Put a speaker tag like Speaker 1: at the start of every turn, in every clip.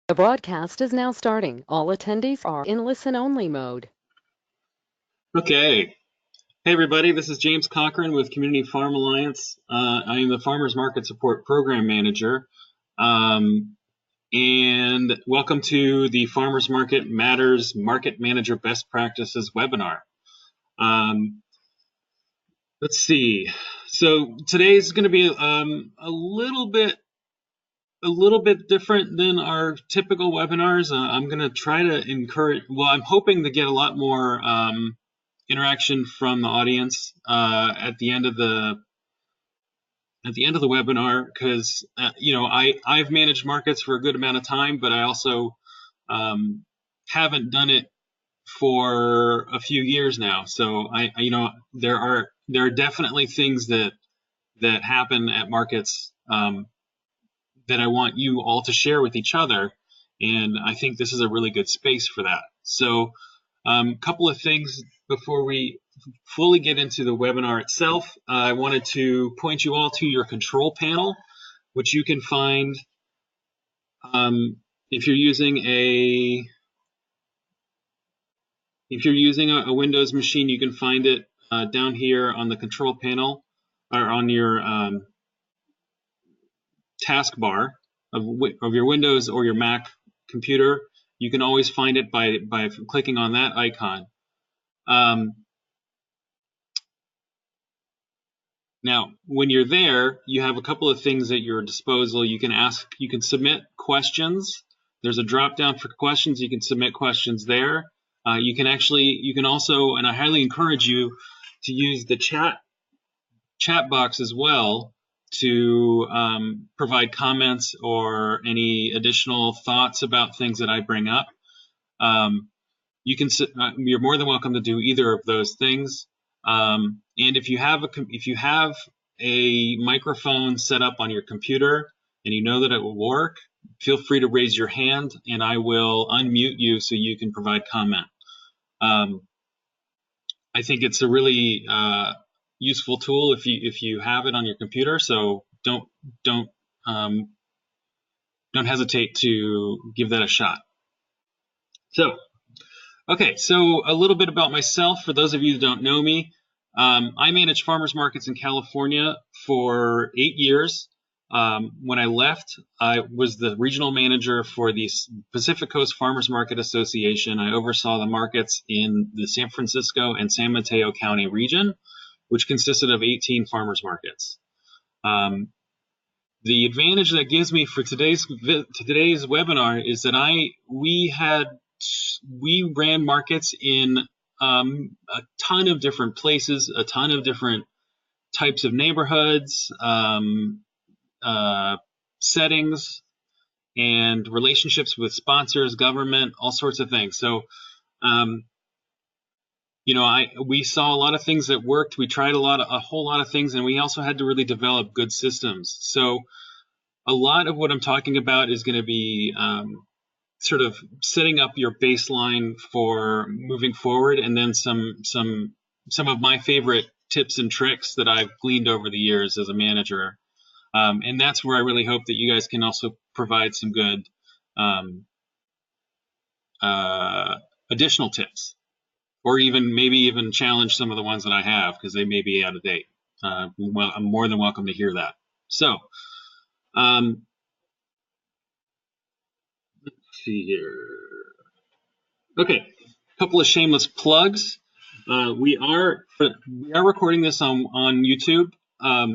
Speaker 1: The broadcast is now starting. All attendees are in listen-only mode.
Speaker 2: Okay. Hey, everybody. This is James Cochran with Community Farm Alliance. I am the Farmers Market Support Program Manager. And welcome to the Farmers Market Matters Market Manager Best Practices webinar. Let's see. So today's going to be a little bit different than our typical webinars. I'm going to try to encourage, well, I'm hoping to get a lot more interaction from the audience at the end of the webinar, because I've managed markets for a good amount of time, but I also haven't done it for a few years now. So there are definitely things that happen at markets that I want you all to share with each other, and I think this is a really good space for that. So couple of things before we fully get into the webinar itself. I wanted to point you all to your control panel, which you can find if you're using a Windows machine. You can find it down here on the control panel, or on your taskbar of your Windows or your Mac computer. You can always find it by clicking on that icon. Now, when you're there, you have a couple of things at your disposal. You can submit questions. There's a drop down for questions. You can submit questions there. You can also, and I highly encourage you to use the chat box as well to provide comments or any additional thoughts about things that I bring up. You're more than welcome to do either of those things. And if you have a microphone set up on your computer and you know that it will work, feel free to raise your hand and I will unmute you so you can provide comment. I think it's a really useful tool if you have it on your computer. So don't hesitate to give that a shot. Okay, so a little bit about myself. For those of you who don't know me, I managed farmers markets in California for 8 years. When I left, I was the regional manager for the Pacific Coast Farmers Market Association. I oversaw the markets in the San Francisco and San Mateo County region, which consisted of 18 farmers markets. The advantage that gives me for today's webinar is that we ran markets in a ton of different places, a ton of different types of neighborhoods, settings, and relationships with sponsors, government, all sorts of things. So, we saw a lot of things that worked. We tried a whole lot of things, and we also had to really develop good systems. So, a lot of what I'm talking about is going to be sort of setting up your baseline for moving forward, and then some of my favorite tips and tricks that I've gleaned over the years as a manager. And that's where I really hope that you guys can also provide some good additional tips, or maybe even challenge some of the ones that I have, because they may be out of date. Well, I'm more than welcome to hear that. So, let's see here. Okay, a couple of shameless plugs. We are recording this on YouTube.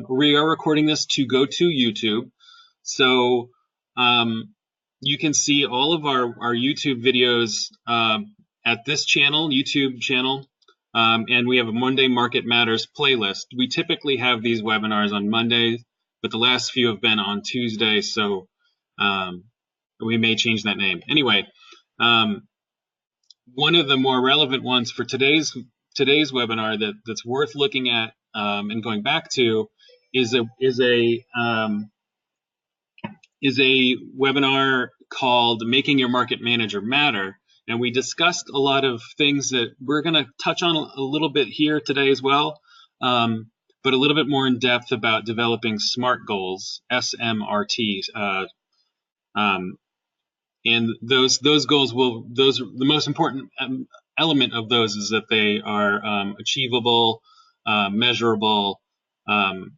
Speaker 2: We are recording this to go to YouTube, so you can see all of our YouTube videos at this YouTube channel, and we have a Monday Market Matters playlist. We typically have these webinars on Mondays, but the last few have been on Tuesday, so we may change that name. Anyway, one of the more relevant ones for today's webinar that's worth looking at and going back to is a webinar called Making Your Market Manager Matter. And we discussed a lot of things that we're going to touch on a little bit here today as well, but a little bit more in depth about developing SMART goals, SMRT. and those goals will the most important element of those is that they are achievable, measurable, um,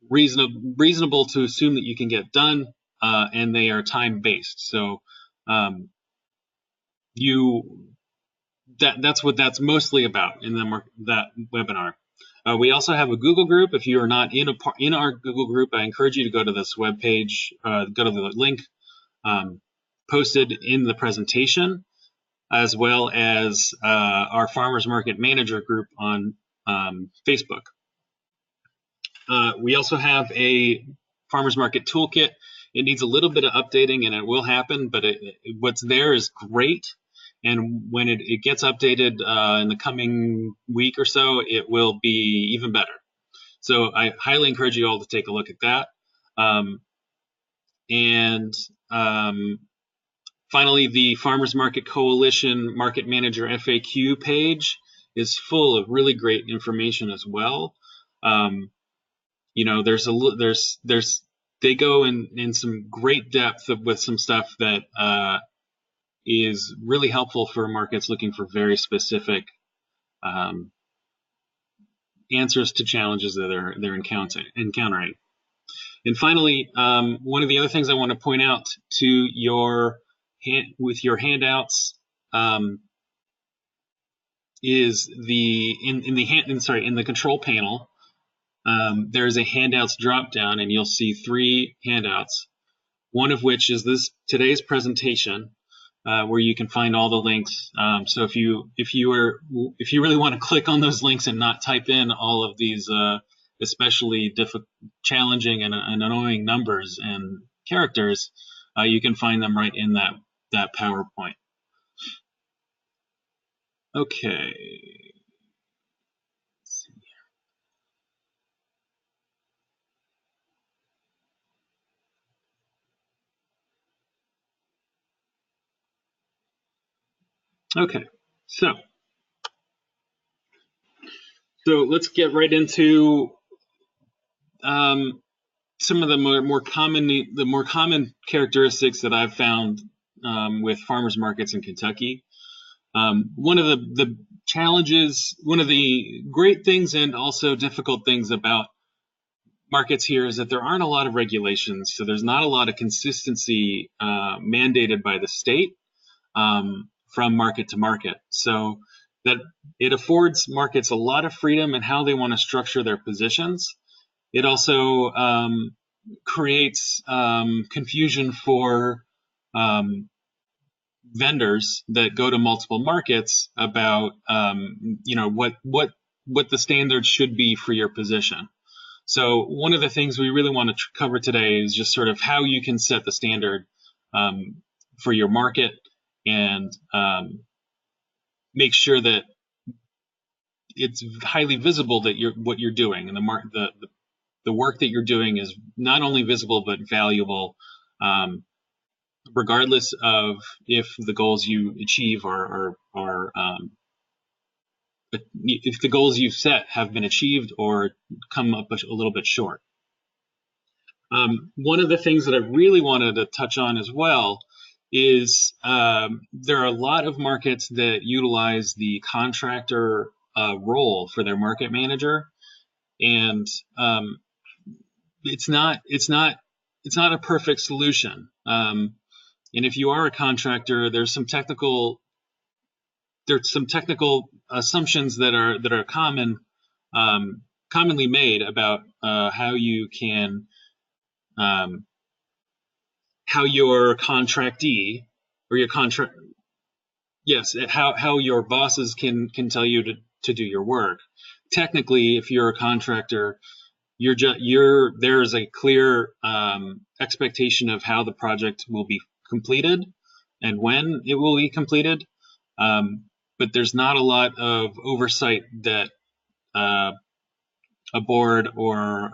Speaker 2: reasonable to assume that you can get done, and they are time based. So um, you that's what that's mostly about in that webinar. We also have a Google group. If you are not in our Google group, I encourage you to go to this webpage, go to the link posted in the presentation, as well as our Farmers Market Manager group on Facebook. We also have a Farmers Market Toolkit. It needs a little bit of updating, and it will happen, but what's there is great. And when it gets updated in the coming week or so, it will be even better. So I highly encourage you all to take a look at that. And finally, the Farmers Market Coalition Market Manager FAQ page is full of really great information as well. You know, they go in some great depth with some stuff that is really helpful for markets looking for very specific answers to challenges that they're encountering. And finally, one of the other things I want to point out to with your handouts is in the control panel. There's a handouts drop down, and you'll see 3 handouts. One of which is today's presentation, where you can find all the links. So if you really want to click on those links and not type in all of these especially challenging and annoying numbers and characters, you can find them right in that PowerPoint. Okay. Let's see. Okay, so let's get right into some of the more common characteristics that I've found with farmers markets in Kentucky. One of the challenges, one of the great things and also difficult things about markets here is that there aren't a lot of regulations, so there's not a lot of consistency mandated by the state from market to market. So that it affords markets a lot of freedom in how they want to structure their positions. It also creates confusion for vendors that go to multiple markets about what the standards should be for your position. So one of the things we really want to cover today is just sort of how you can set the standard for your market and make sure that it's highly visible that what you're doing, and the work that you're doing is not only visible but valuable, regardless of if the goals you achieve if the goals you've set have been achieved or come up a little bit short. One of the things that I really wanted to touch on as well is there are a lot of markets that utilize the contractor role for their market manager, and it's not a perfect solution. And if you are a contractor, there's some technical assumptions that are commonly made about how you can how your contractee or your how your bosses can tell you to do your work. Technically, if you're a contractor, there's a clear expectation of how the project will be completed and when it will be completed, but there's not a lot of oversight that a board or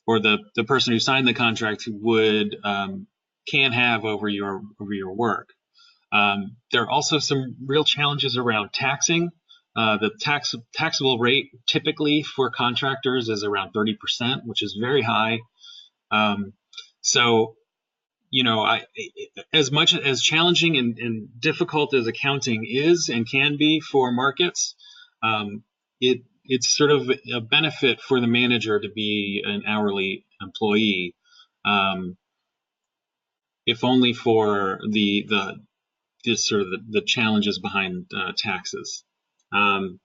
Speaker 2: the person who signed the contract would can have over your work. There are also some real challenges around taxing. The taxable rate typically for contractors is around 30%, which is very high. So as much as challenging and difficult as accounting is and can be for markets, it's sort of a benefit for the manager to be an hourly employee, if only for the challenges behind taxes. And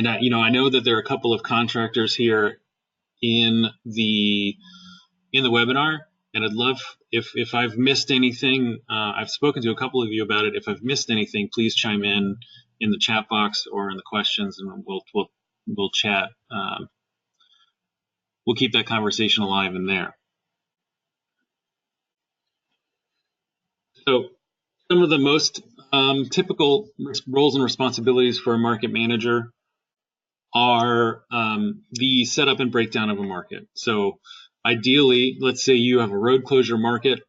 Speaker 2: I know that there are a couple of contractors here in the webinar, and I'd love if I've missed anything. I've spoken to a couple of you about it. If I've missed anything, please chime in the chat box or in the questions, and we'll chat. We'll keep that conversation alive in there. So some of the most typical roles and responsibilities for a market manager are the setup and breakdown of a market. So ideally, let's say you have a road closure market.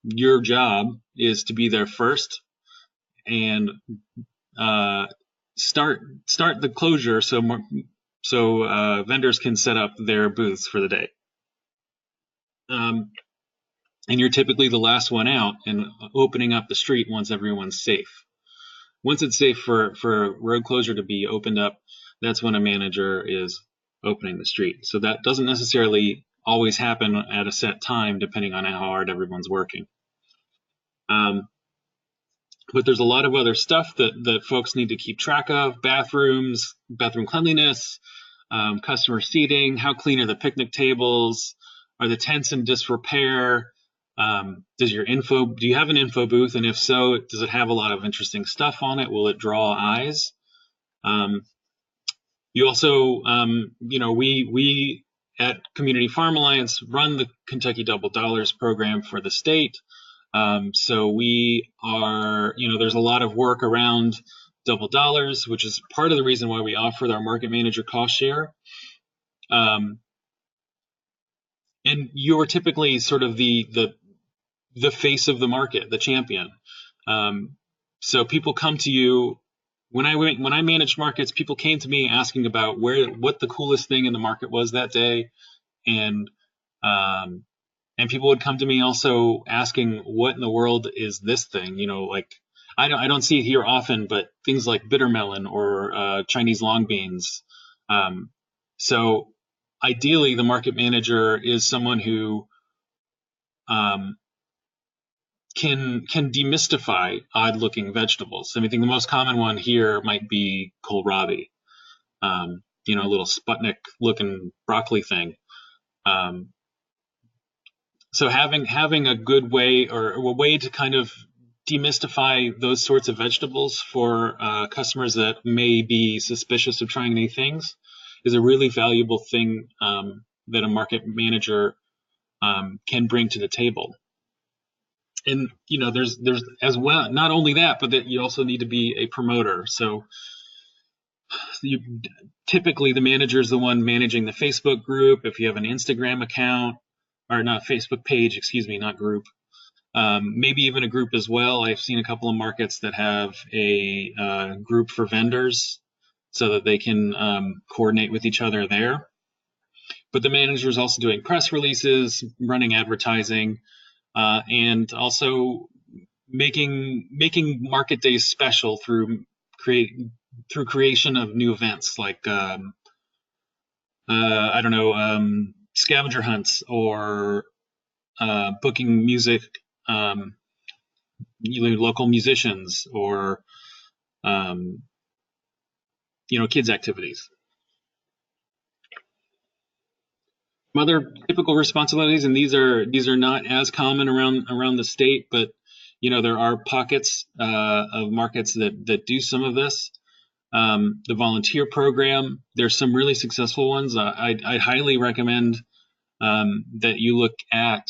Speaker 2: Your job is to be there first and start the closure so vendors can set up their booths for the day. And you're typically the last one out and opening up the street once everyone's safe. Once it's safe for road closure to be opened up, that's when a manager is opening the street. So that doesn't necessarily always happen at a set time, depending on how hard everyone's working. But there's a lot of other stuff that folks need to keep track of: bathroom cleanliness, customer seating, how clean are the picnic tables, are the tents in disrepair, do you have an info booth, and if so, does it have a lot of interesting stuff on it? Will it draw eyes? You also, we at Community Farm Alliance run the Kentucky Double Dollars program for the state. So we are, there's a lot of work around double dollars, which is part of the reason why we offered our market manager cost share. And you're typically sort of the face of the market, the champion. So people come to you. When I managed markets, people came to me asking about what the coolest thing in the market was that day, and people would come to me also asking, what in the world is this thing? Like I don't see it here often, but things like bitter melon or Chinese long beans. So ideally, the market manager is someone who can demystify odd-looking vegetables. I mean, I think the most common one here might be kohlrabi, a little Sputnik-looking broccoli thing. So having a good way or a way to kind of demystify those sorts of vegetables for customers that may be suspicious of trying new things is a really valuable thing that a market manager can bring to the table. And there's as well, not only that, but that you also need to be a promoter. So typically the manager is the one managing the Facebook group. If you have an Instagram account, or not Facebook page, excuse me, not group, maybe even a group as well. I've seen a couple of markets that have a group for vendors so that they can coordinate with each other there. But the manager is also doing press releases, running advertising, and also making market days special through creation of new events like scavenger hunts or booking music, local musicians or kids activities. Some other typical responsibilities, and these are not as common around the state, but there are pockets of markets that do some of this. The volunteer program, there's some really successful ones. I'd highly recommend that you look at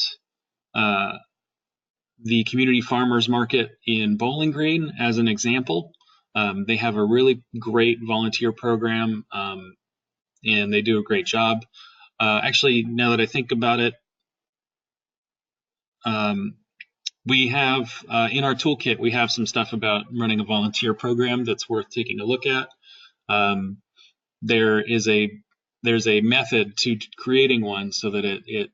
Speaker 2: the Community Farmers Market in Bowling Green as an example. They have a really great volunteer program, and they do a great job. Actually, now that I think about it, we have in our toolkit, we have some stuff about running a volunteer program that's worth taking a look at. There's a method to creating one so that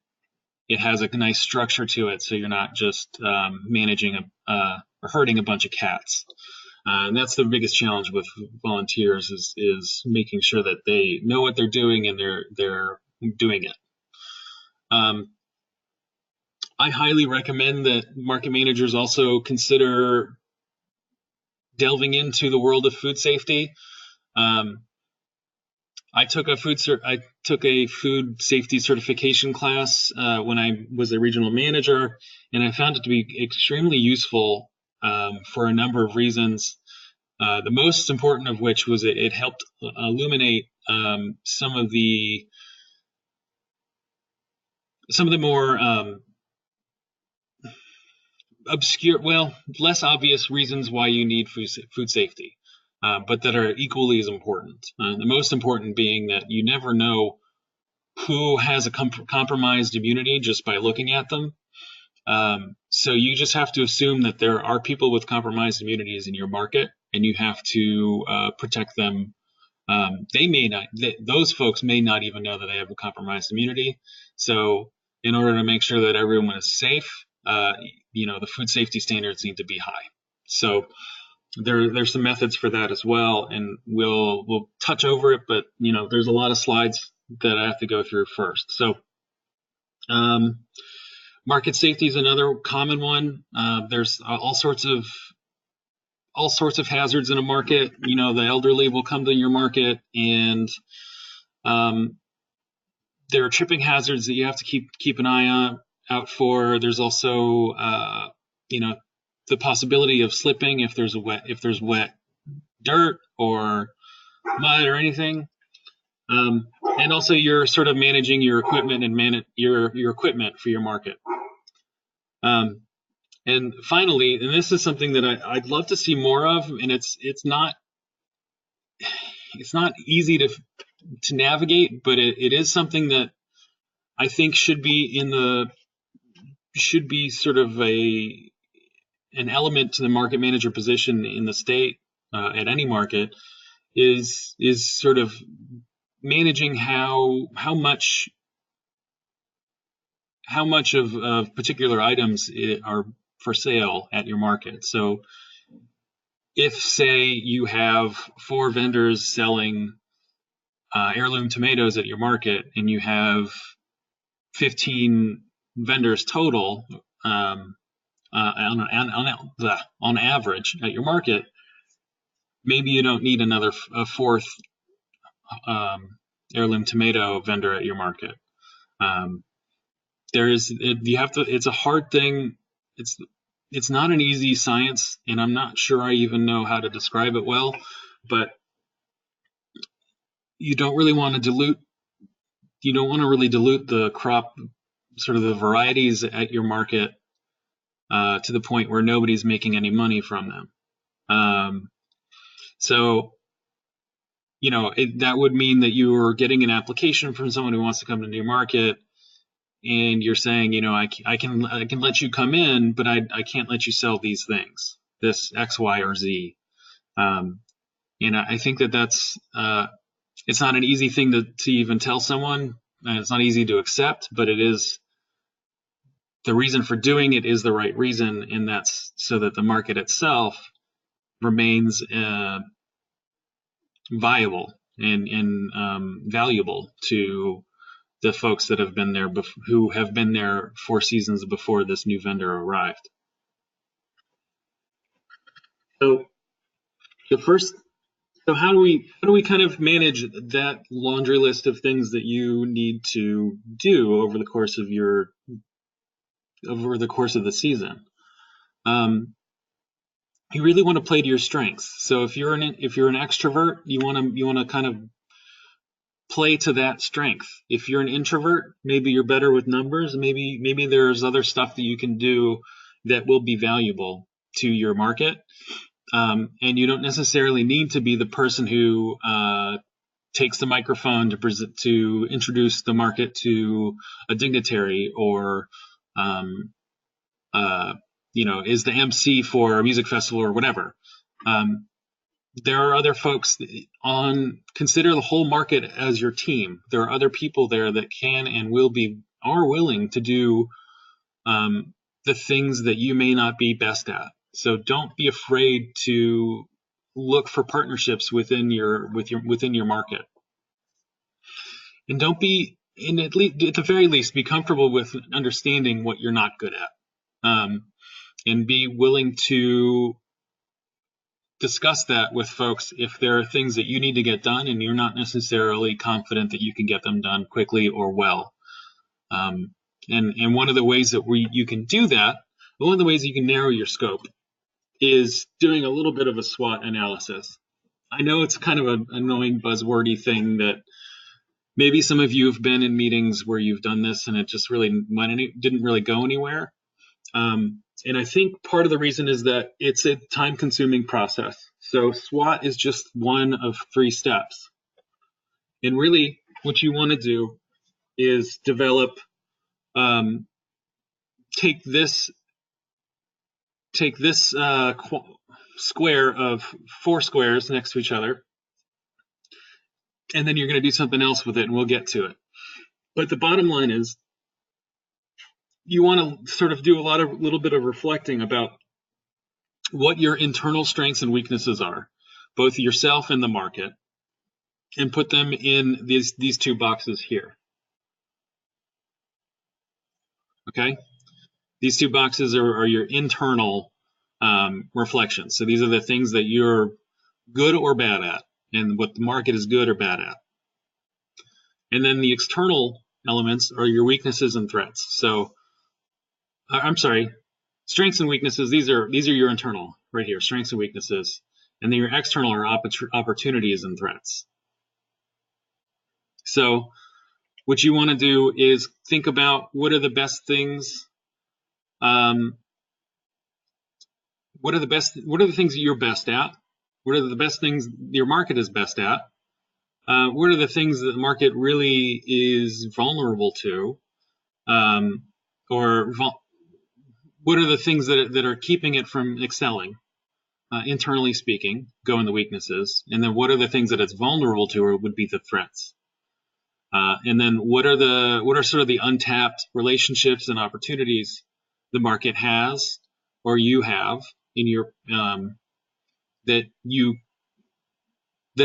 Speaker 2: it has a nice structure to it, so you're not just managing or herding a bunch of cats. And that's the biggest challenge with volunteers is making sure that they know what they're doing and they're doing it. I highly recommend that market managers also consider delving into the world of food safety. I took a food safety certification class when I was a regional manager, and I found it to be extremely useful for a number of reasons. The most important of which was it helped illuminate some of the more obscure, well, less obvious reasons why you need food safety, but that are equally as important. The most important being that you never know who has a compromised immunity just by looking at them. So you just have to assume that there are people with compromised immunities in your market, and you have to protect them. Those folks may not even know that they have a compromised immunity. So in order to make sure that everyone is safe, the food safety standards need to be high. So there's some methods for that as well, and we'll touch over it, but there's a lot of slides that I have to go through first. So market safety is another common one. There's all sorts of hazards in a market. The elderly will come to your market, and there are tripping hazards that you have to keep an eye out for. There's also the possibility of slipping if there's wet dirt or mud or anything. And also you're sort of managing your equipment and your equipment for your market. And finally, and this is something that I'd love to see more of, and it's not easy to navigate, but it is something that I think should be sort of an element to the market manager position in the state at any market is sort of managing how much of particular items are for sale at your market. So if, say, you have 4 vendors selling heirloom tomatoes at your market, and you have 15 vendors total on average at your market, maybe you don't need a fourth heirloom tomato vendor at your market. It's a hard thing. It's not an easy science, and I'm not sure I even know how to describe it well, but you don't really want to dilute the crop, sort of the varieties at your market to the point where nobody's making any money from them. So that would mean that you're getting an application from someone who wants to come into your market, and you're saying, I can let you come in, but I can't let you sell these things, this X, Y, or Z. And I think that's it's not an easy thing to even tell someone, and it's not easy to accept, but it is the reason for doing it is the right reason, and that's so that the market itself remains viable and valuable to the folks that have been there, who have been there 4 seasons before this new vendor arrived. So how do we kind of manage that laundry list of things that you need to do over the course of the season? You really want to play to your strengths. So if you're an extrovert, you want to kind of play to that strength. If you're an introvert, maybe you're better with numbers. Maybe there's other stuff that you can do that will be valuable to your market. And you don't necessarily need to be the person who takes the microphone to introduce the market to a dignitary, or is the MC for a music festival or whatever. There are other folks consider the whole market as your team. There are other people there that can and will be are willing to do the things that you may not be best at. So don't be afraid to look for partnerships within your market, and don't be at the very least be comfortable with understanding what you're not good at, and be willing to discuss that with folks if there are things that you need to get done and you're not necessarily confident that you can get them done quickly or well. And one of the ways that you can do that, one of the ways you can narrow your scope, is doing a little bit of a SWOT analysis. I know it's kind of an annoying buzzwordy thing that maybe some of you have been in meetings where you've done this and it just really didn't really go anywhere. And I think part of the reason is that it's a time-consuming process. So SWOT is just one of 3 steps. And really what you want to do is develop, take this square of 4 squares next to each other, and then you're going to do something else with it, and we'll get to it. But the bottom line is you want to sort of do a little bit of reflecting about what your internal strengths and weaknesses are, both yourself and the market, and put them in these 2 boxes here. Okay? These 2 boxes are your internal reflections. So these are the things that you're good or bad at, and what the market is good or bad at. And then the external elements are your weaknesses and threats. So, I'm sorry, strengths and weaknesses, these are your internal right here, strengths and weaknesses. And then your external are opportunities and threats. So what you want to do is think about what are the best things, what are the things that you're best at? What are the best things your market is best at? What are the things that the market really is vulnerable to? Or what are the things that are keeping it from excelling, internally speaking, go in the weaknesses, and then what are the things that it's vulnerable to, or would be the threats, and then what are sort of the untapped relationships and opportunities the market has or you have in your that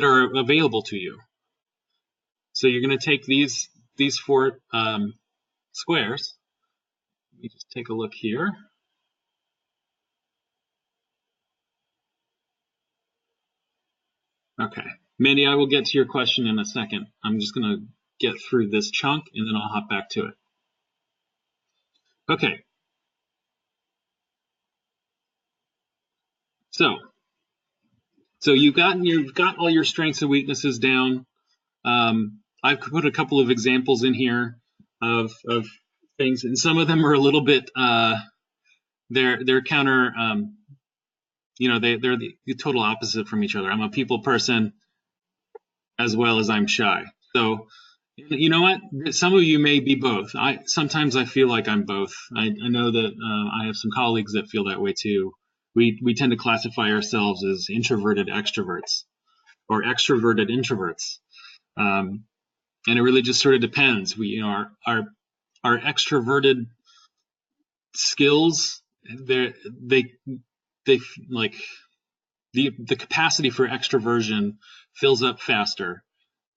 Speaker 2: are available to you. So you're going to take these 4 squares. Let me just take a look here. Okay, Mandy, I will get to your question in a second. I'm just going to get through this chunk and then I'll hop back to it. Okay. So you've got all your strengths and weaknesses down. I've put a couple of examples in here of things, and some of them are a little bit they're counter. They're the total opposite from each other. I'm a people person as well as I'm shy. So you know what? Some of you may be both. Sometimes I feel like I'm both. I know that I have some colleagues that feel that way too. We tend to classify ourselves as introverted extroverts or extroverted introverts, and it really just sort of depends. Our extroverted skills, they like the capacity for extroversion fills up faster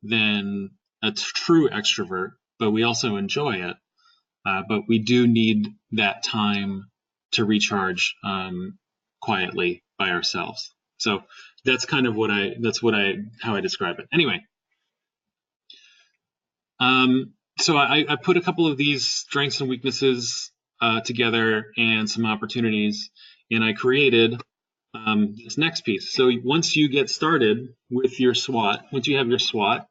Speaker 2: than a true extrovert, but we also enjoy it. But we do need that time to recharge quietly by ourselves. So that's kind of how I describe it. Anyway, so I put a couple of these strengths and weaknesses together and some opportunities, and I created this next piece. So once you get started with your SWOT, once you have your SWOT,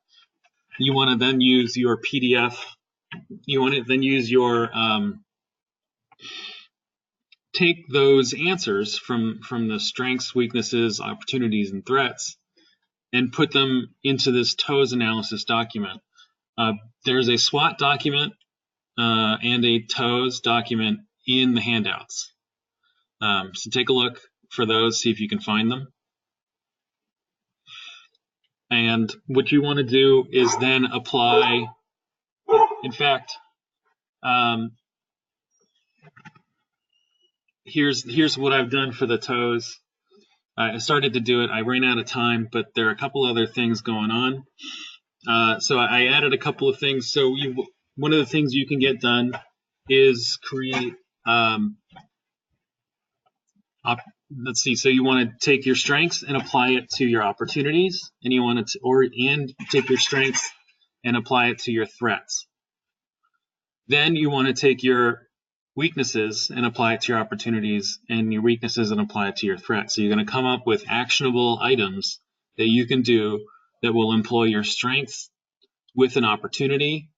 Speaker 2: you want to then use your PDF. You want to then use your take those answers from the strengths, weaknesses, opportunities, and threats, and put them into this TOES analysis document. There's a SWOT document and a TOES document in the handouts. So take a look for those, see if you can find them. And what you want to do is then apply. In fact, Um, here's what I've done for the toes. I started to do it. I ran out of time, but there are a couple other things going on. So I added a couple of things. So one of the things you can get done is create. Op, let's see. So you want to take your strengths and apply it to your opportunities, and you want to, and take your strengths and apply it to your threats. Then you want to take your weaknesses and apply it to your opportunities, and your weaknesses and apply it to your threats. So you're going to come up with actionable items that you can do that will employ your strengths with an opportunity,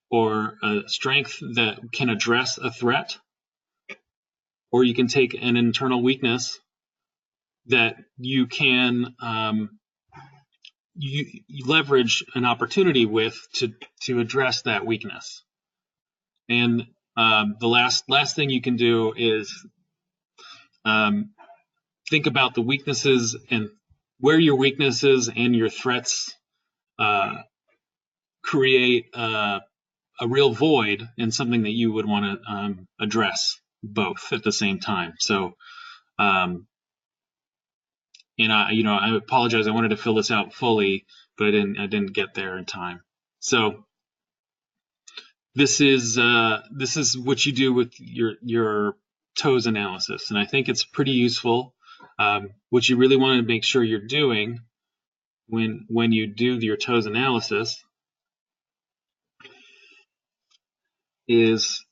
Speaker 2: or a strength that can address a threat, or you can take an internal weakness that you can you leverage an opportunity with to address that weakness. And the last thing you can do is think about the weaknesses and where your weaknesses and your threats create a real void, and something that you would want to address both at the same time. So, and I apologize. I wanted to fill this out fully, but I didn't get there in time. So this is what you do with your toes analysis, and I think it's pretty useful. What you really want to make sure you're doing when you do your toes analysis is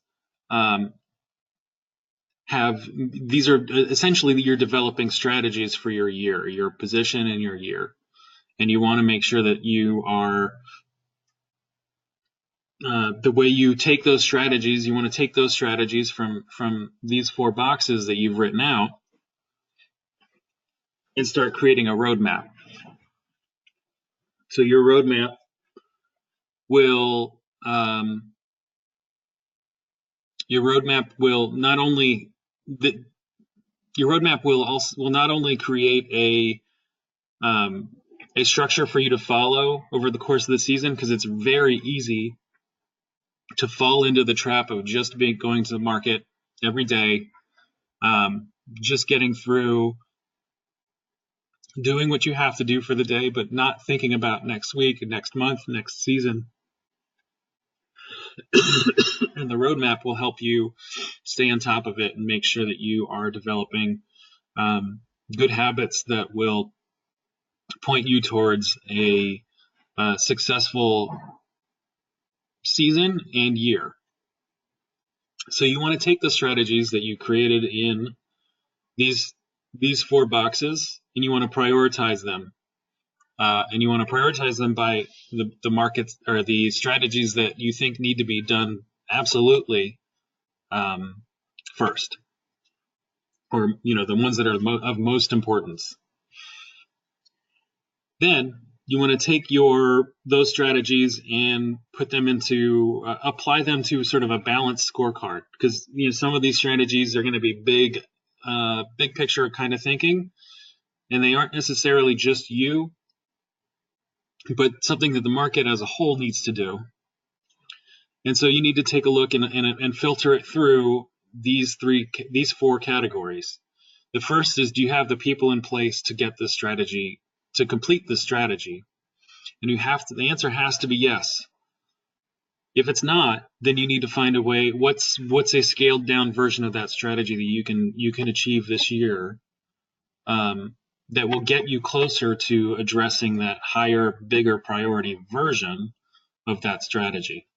Speaker 2: have these are essentially you're developing strategies for your year, your position in your year, and you want to make sure that you are the way you take those strategies. You want to take those strategies from these 4 boxes that you've written out and start creating a roadmap. So your roadmap will not only create a structure for you to follow over the course of the season, because it's very easy to fall into the trap of just going to the market every day, just getting through doing what you have to do for the day, but not thinking about next week, next month, next season. And the roadmap will help you stay on top of it and make sure that you are developing good habits that will point you towards a successful season and year. So you want to take the strategies that you created in these 4 boxes, and you want to prioritize them. And you want to prioritize them by the markets, or the strategies that you think need to be done absolutely first, or the ones that are of most importance. Then you want to take those strategies and put them into apply them to sort of a balanced scorecard, because some of these strategies are going to be big picture kind of thinking, and they aren't necessarily just you, but something that the market as a whole needs to do. And so you need to take a look and filter it through these 4 categories. The first is, do you have the people in place to get this strategy, to complete this strategy? And the answer has to be yes. If it's not, then you need to find a way. What's a scaled down version of that strategy that you can achieve this year, that will get you closer to addressing that higher, bigger priority version of that strategy.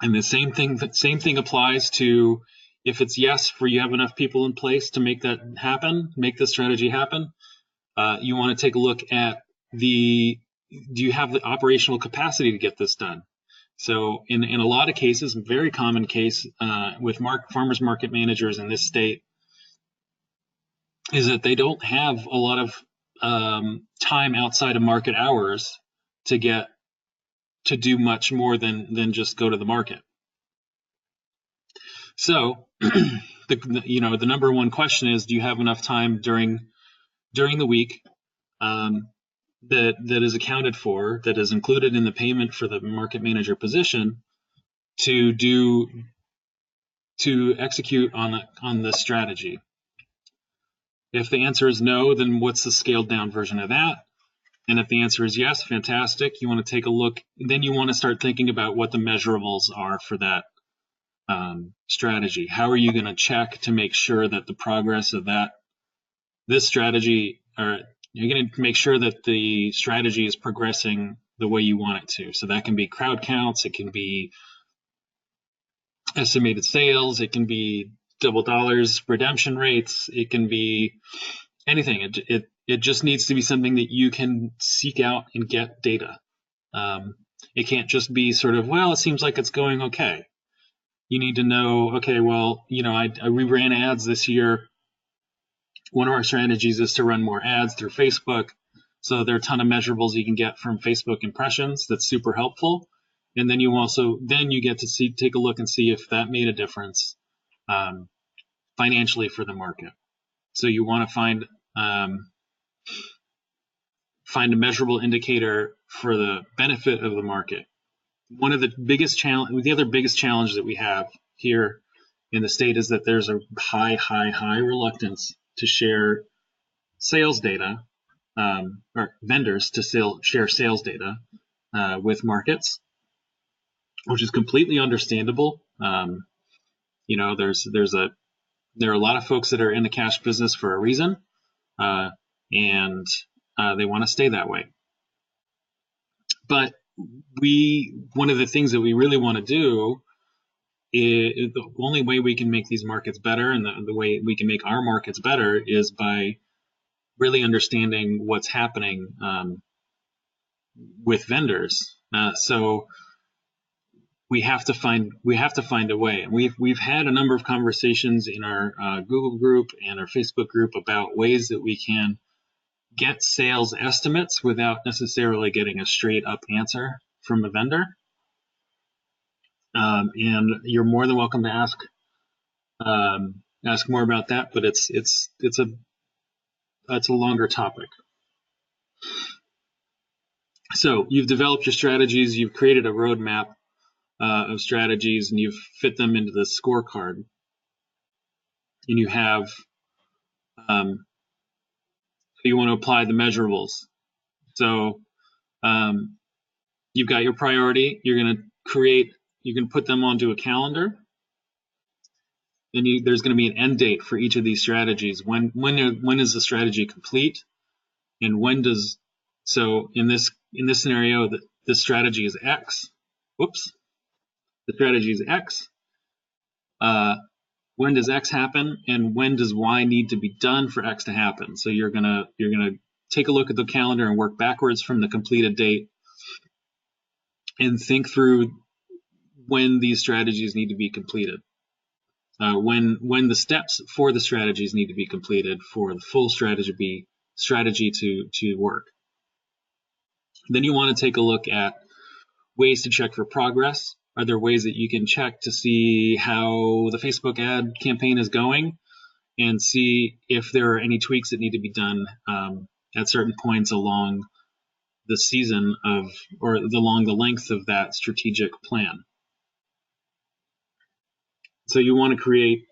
Speaker 2: And the same thing applies to, if it's yes for you have enough people in place to make that happen, make the strategy happen. You want to take a look at do you have the operational capacity to get this done? So in a lot of cases, a very common case with farmers market managers in this state is that they don't have a lot of time outside of market hours to do much more than just go to the market. So the number one question is, do you have enough time during the week that is accounted for, that is included in the payment for the market manager position, to execute on this strategy? If the answer is no, then what's the scaled down version of that? And if the answer is yes, fantastic. You want to take a look. Then you want to start thinking about what the measurables are for that strategy. How are you going to check to make sure that the progress of this strategy, or you're going to make sure that the strategy is progressing the way you want it to. So that can be crowd counts, it can be estimated sales, it can be double dollars redemption rates, it can be anything. It just needs to be something that you can seek out and get data. It can't just be sort of, well, it seems like it's going okay. You need to know, okay, well, we ran ads this year. One of our strategies is to run more ads through Facebook. So there are a ton of measurables you can get from Facebook impressions. That's super helpful. And then you get to take a look and see if that made a difference financially for the market. So you want to find a measurable indicator for the benefit of the market. One of the other biggest challenge that we have here in the state is that there's a high reluctance to share sales data, or vendors to share sales data with markets, which is completely understandable. There are a lot of folks that are in the cash business for a reason, and they want to stay that way. But one of the things that we really want to do is the only way we can make these markets better, and the way we can make our markets better, is by really understanding what's happening with vendors. So we have to find a way. And we've had a number of conversations in our Google group and our Facebook group about ways that we can get sales estimates without necessarily getting a straight up answer from a vendor. And you're more than welcome to ask more about that, but it's a longer topic. So you've developed your strategies, you've created a roadmap of strategies, and you've fit them into the scorecard. And you have you want to apply the measurables. So you've got your priority. You're going to put them onto a calendar. And there's going to be an end date for each of these strategies. When is the strategy complete, and so in this scenario, this strategy is X. Whoops, the strategy is X. When does X happen, and when does Y need to be done for X to happen? So you're gonna take a look at the calendar and work backwards from the completed date, and think through when these strategies need to be completed. When the steps for the strategies need to be completed for the full strategy to work. Then you want to take a look at ways to check for progress. Are there ways that you can check to see how the Facebook ad campaign is going, and see if there are any tweaks that need to be done at certain points along the season or along the length of that strategic plan? So you want to create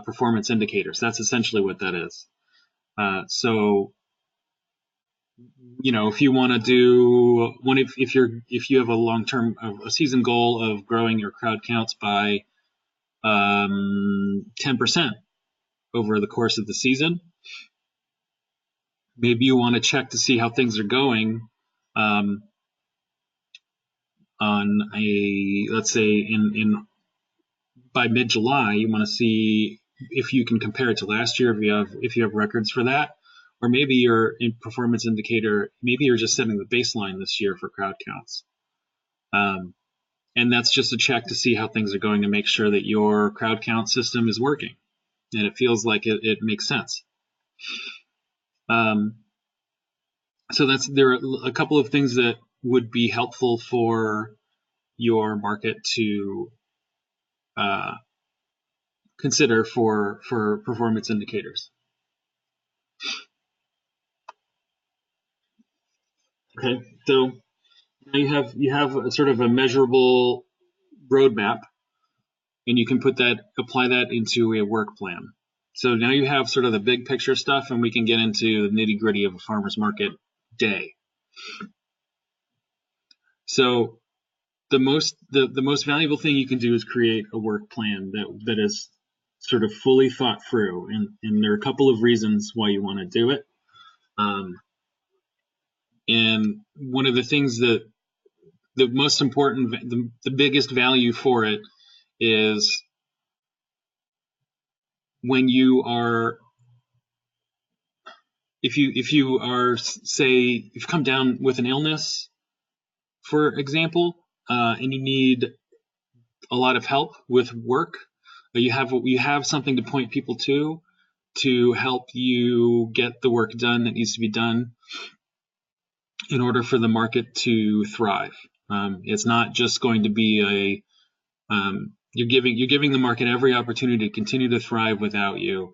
Speaker 2: performance indicators. That's essentially what that is. So, if you want to do if you have a season goal of growing your crowd counts by 10% over the course of the season, maybe you want to check to see how things are going on let's say by mid-July. You want to see if you can compare it to last year, if you have records for that. Or maybe your performance indicator, maybe you're just setting the baseline this year for crowd counts. And that's just a check to see how things are going, to make sure that your crowd count system is working and it feels like it makes sense. So there are a couple of things that would be helpful for your market to consider for performance indicators. Okay, so now you have a sort of a measurable roadmap, and you can apply that into a work plan. So now you have sort of the big picture stuff, and we can get into the nitty gritty of a farmer's market day. So the most valuable thing you can do is create a work plan that is sort of fully thought through, and there are a couple of reasons why you want to do it. And one of the things that the most important, the biggest value for it is when you are, if you are, say, you've come down with an illness, for example, and you need a lot of help with work, you have something to point people to help you get the work done that needs to be done in order for the market to thrive. It's not just going to be you're giving the market every opportunity to continue to thrive without you,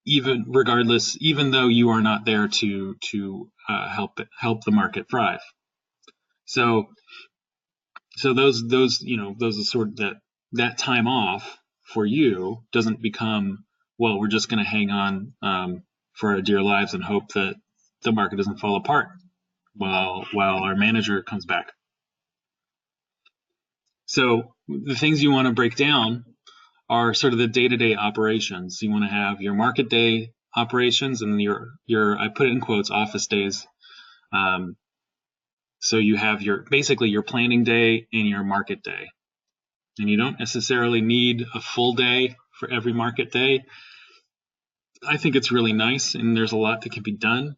Speaker 2: even though you are not there to help the market thrive. So those are sort of that time off for you doesn't become, well, we're just going to hang on for our dear lives and hope that the market doesn't fall apart while our manager comes back. So the things you want to break down are sort of the day-to-day operations. You want to have your market day operations and your I put it in quotes, office days. So you have basically your planning day and your market day. And you don't necessarily need a full day for every market day. I think it's really nice, and there's a lot that can be done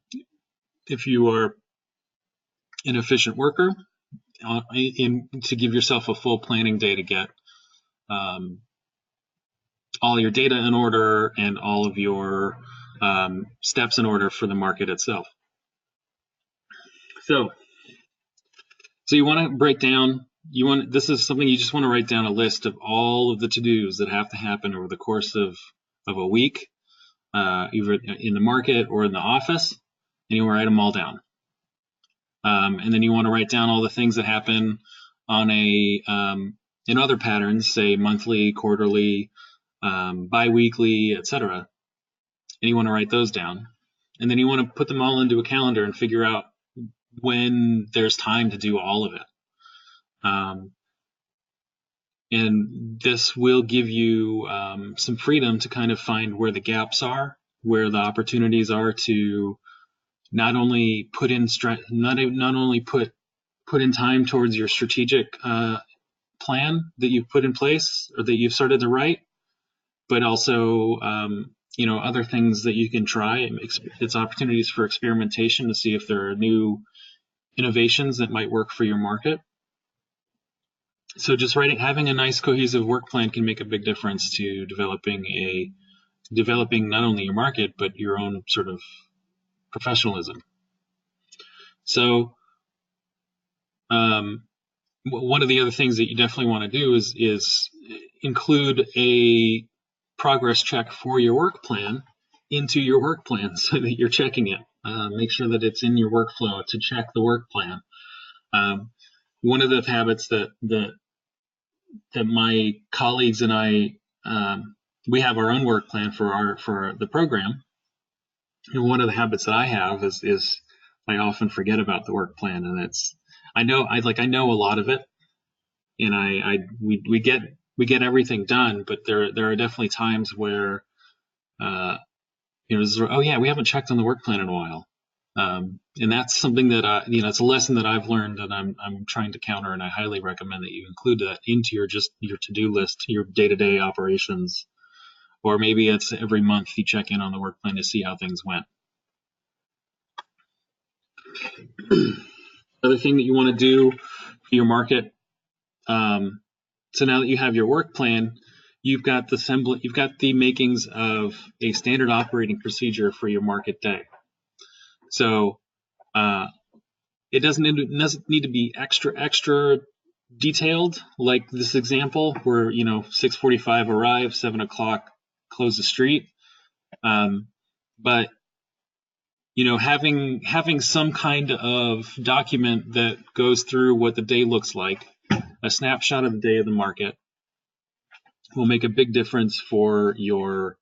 Speaker 2: if you are an efficient worker, to give yourself a full planning day to get all your data in order and all of your steps in order for the market itself. So you want to break down. This is something you just want to write down a list of all of the to-dos that have to happen over the course of a week, either in the market or in the office, and you want to write them all down. And then you want to write down all the things that happen on in other patterns, say monthly, quarterly, bi-weekly, etc. And you want to write those down. And then you want to put them all into a calendar and figure out when there's time to do all of it. And this will give you some freedom to kind of find where the gaps are, where the opportunities are to not only put in time towards your strategic plan that you've put in place or that you've started to write, but also other things that you can try. It's opportunities for experimentation to see if there are new innovations that might work for your market. So just having a nice cohesive work plan can make a big difference to developing not only your market but your own sort of professionalism. So one of the other things that you definitely want to do is include a progress check for your work plan into your work plan so that you're checking it. Make sure that it's in your workflow to check the work plan. One of the habits that my colleagues and I, we have our own work plan for the program. And one of the habits that I have is I often forget about the work plan, and I know a lot of it, and we get everything done, but there are definitely times where oh yeah, we haven't checked on the work plan in a while. And that's something that it's a lesson that I've learned, and I'm trying to counter. And I highly recommend that you include that into your to-do list, your day-to-day operations, or maybe it's every month you check in on the work plan to see how things went. Other thing that you want to do for your market. So now that you have your work plan, you've got the makings of a standard operating procedure for your market day. So it doesn't need to be extra detailed like this example where 6:45 arrive, 7 o'clock close the street. But having some kind of document that goes through what the day looks like, a snapshot of the day of the market, will make a big difference for your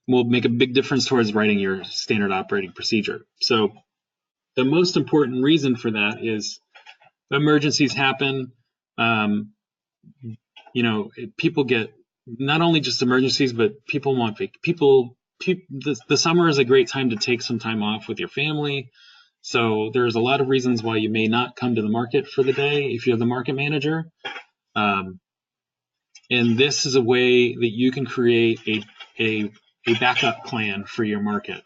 Speaker 2: will make a big difference towards writing your standard operating procedure. So the most important reason for that is emergencies happen. People get not only just emergencies, but people want the summer is a great time to take some time off with your family. So there's a lot of reasons why you may not come to the market for the day if you're the market manager. And this is a way that you can create a backup plan for your market.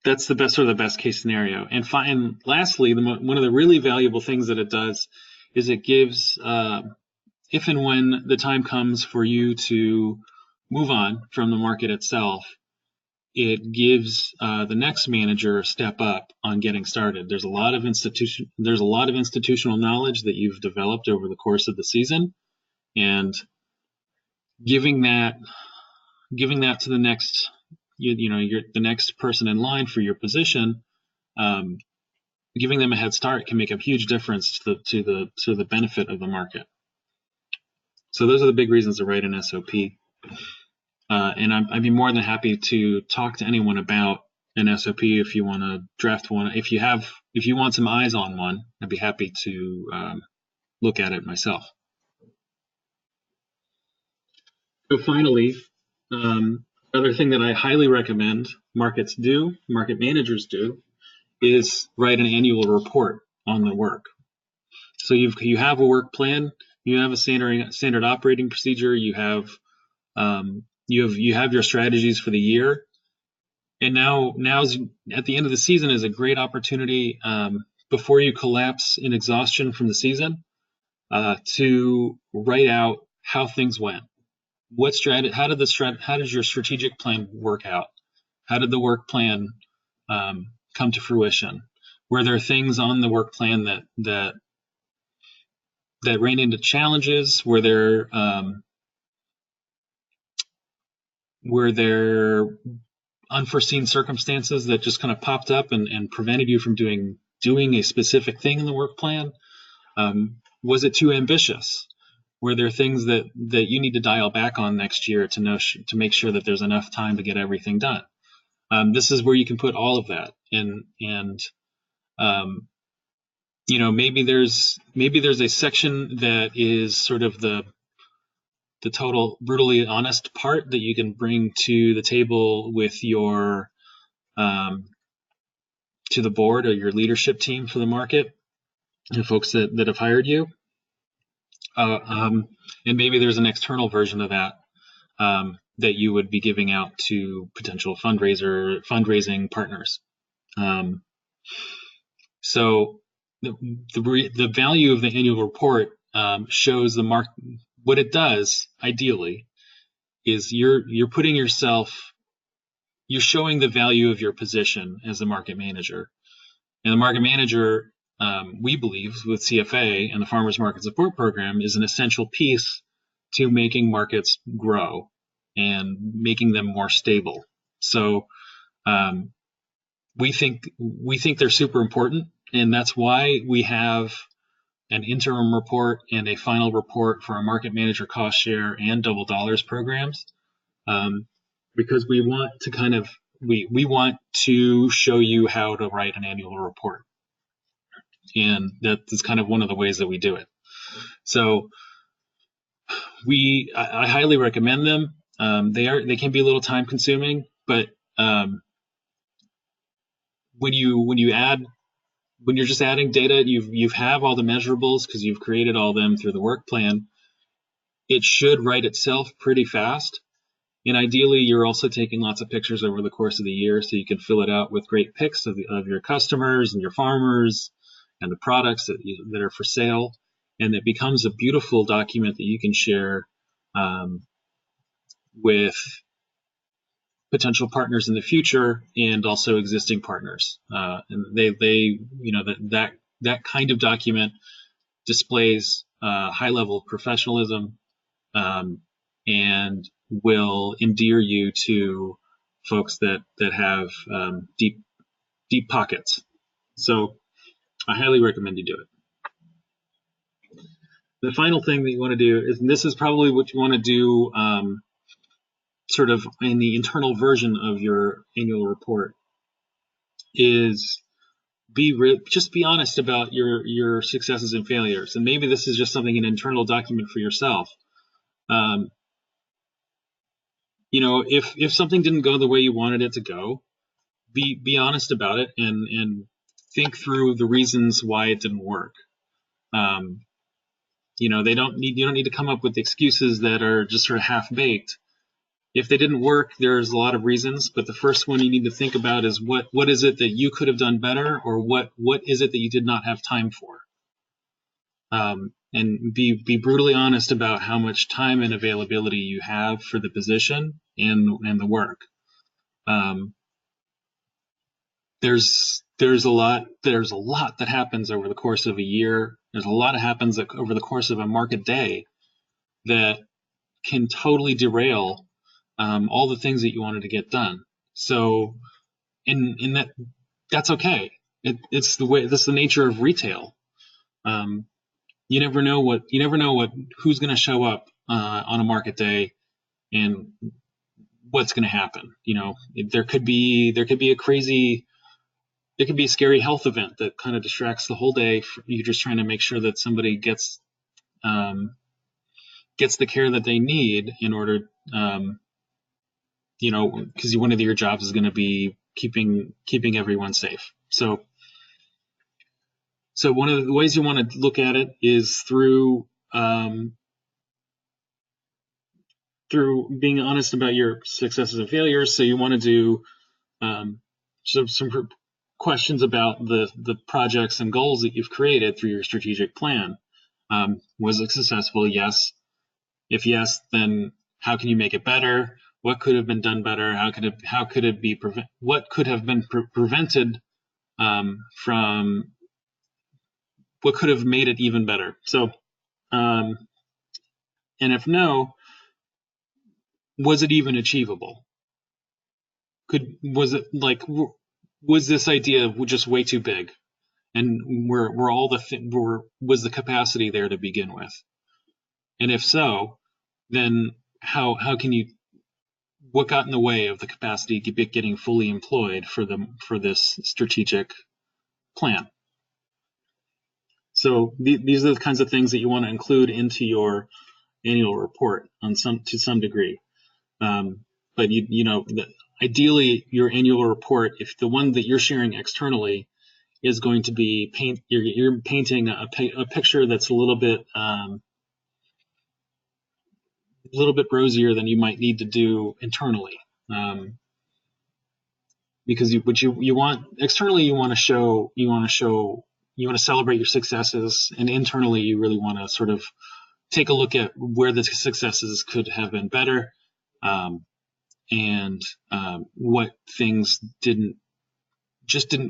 Speaker 2: That's the best case scenario. And lastly, one of the really valuable things that it does is it gives, if and when the time comes for you to move on from the market itself, it gives the next manager a step up on getting started. There's a lot of institutional knowledge that you've developed over the course of the season, and giving that to the next, you're the next person in line for your position. Giving them a head start can make a huge difference to the benefit of the market. So those are the big reasons to write an SOP. And I'd be more than happy to talk to anyone about an SOP if you want to draft one. If you want some eyes on one, I'd be happy to look at it myself. So finally, another thing that I highly recommend market managers do, is write an annual report on the work. So you have a work plan, you have a standard operating procedure, you have your strategies for the year, and now's at the end of the season is a great opportunity, before you collapse in exhaustion from the season, to write out how things went. How did your strategic plan work out? How did the work plan come to fruition? Were there things on the work plan that ran into challenges? Were there unforeseen circumstances that just kind of popped up and prevented you from doing a specific thing in the work plan? Was it too ambitious? Were there things that you need to dial back on next year to make sure that there's enough time to get everything done? This is where you can put all of that in, and maybe there's a section that is sort of the total brutally honest part that you can bring to the table with your to the board or your leadership team for the market and folks that have hired you. And maybe there's an external version of that that you would be giving out to potential fundraising partners. So the value of the annual report shows the mark. What it does, ideally, is you're showing the value of your position as a market manager. And the market manager, we believe, with CFA and the Farmers Market Support Program, is an essential piece to making markets grow and making them more stable. So we think they're super important, and that's why we have an interim report and a final report for our market manager cost share and double dollars programs, because we want to we want to show you how to write an annual report, and that is kind of one of the ways that we do it. So I highly recommend them. They can be a little time consuming, but when you're just adding data, you have all the measurables because you've created all them through the work plan. It should write itself pretty fast. And ideally, you're also taking lots of pictures over the course of the year, so you can fill it out with great pics of your customers and your farmers and the products that are for sale. And it becomes a beautiful document that you can share with potential partners in the future and also existing partners. And they that kind of document displays high level of professionalism, and will endear you to folks that have deep pockets. So I highly recommend you do it. The final thing that you want to do is, and this is probably what you want to do sort of in the internal version of your annual report, is just be honest about your successes and failures. And maybe this is just something, an internal document for yourself. If something didn't go the way you wanted it to go, be honest about it and think through the reasons why it didn't work. You don't need to come up with excuses that are just sort of half baked. If they didn't work, there's a lot of reasons, but the first one you need to think about is what is it that you could have done better, or what is it that you did not have time for? And be brutally honest about how much time and availability you have for the position and the work. There's a lot that happens over the course of a year. There's a lot that happens over the course of a market day that can totally derail all the things that you wanted to get done. So, in that's okay. It's the nature of retail. You never know who's going to show up on a market day and what's going to happen. There could be a scary health event that kind of distracts the whole day. You're just trying to make sure that somebody gets the care that they need in order, because one of your jobs is going to be keeping everyone safe. So one of the ways you want to look at it is through being honest about your successes and failures. So you want to do some questions about the projects and goals that you've created through your strategic plan. Was it successful? Yes. If yes, then how can you make it better? What could have been done better? What could have been prevented from? What could have made it even better? So, and if no, was it even achievable? Was this idea just way too big? And was the capacity there to begin with? And if so, then how can you? What got in the way of the capacity getting fully employed for this strategic plan? So these are the kinds of things that you want to include into your annual report to some degree. But ideally, your annual report, if the one that you're sharing externally is going to be you're painting a picture that's a little bit rosier than you might need to do internally, because you want externally, you want to celebrate your successes, and internally you really want to sort of take a look at where the successes could have been better, and what things didn't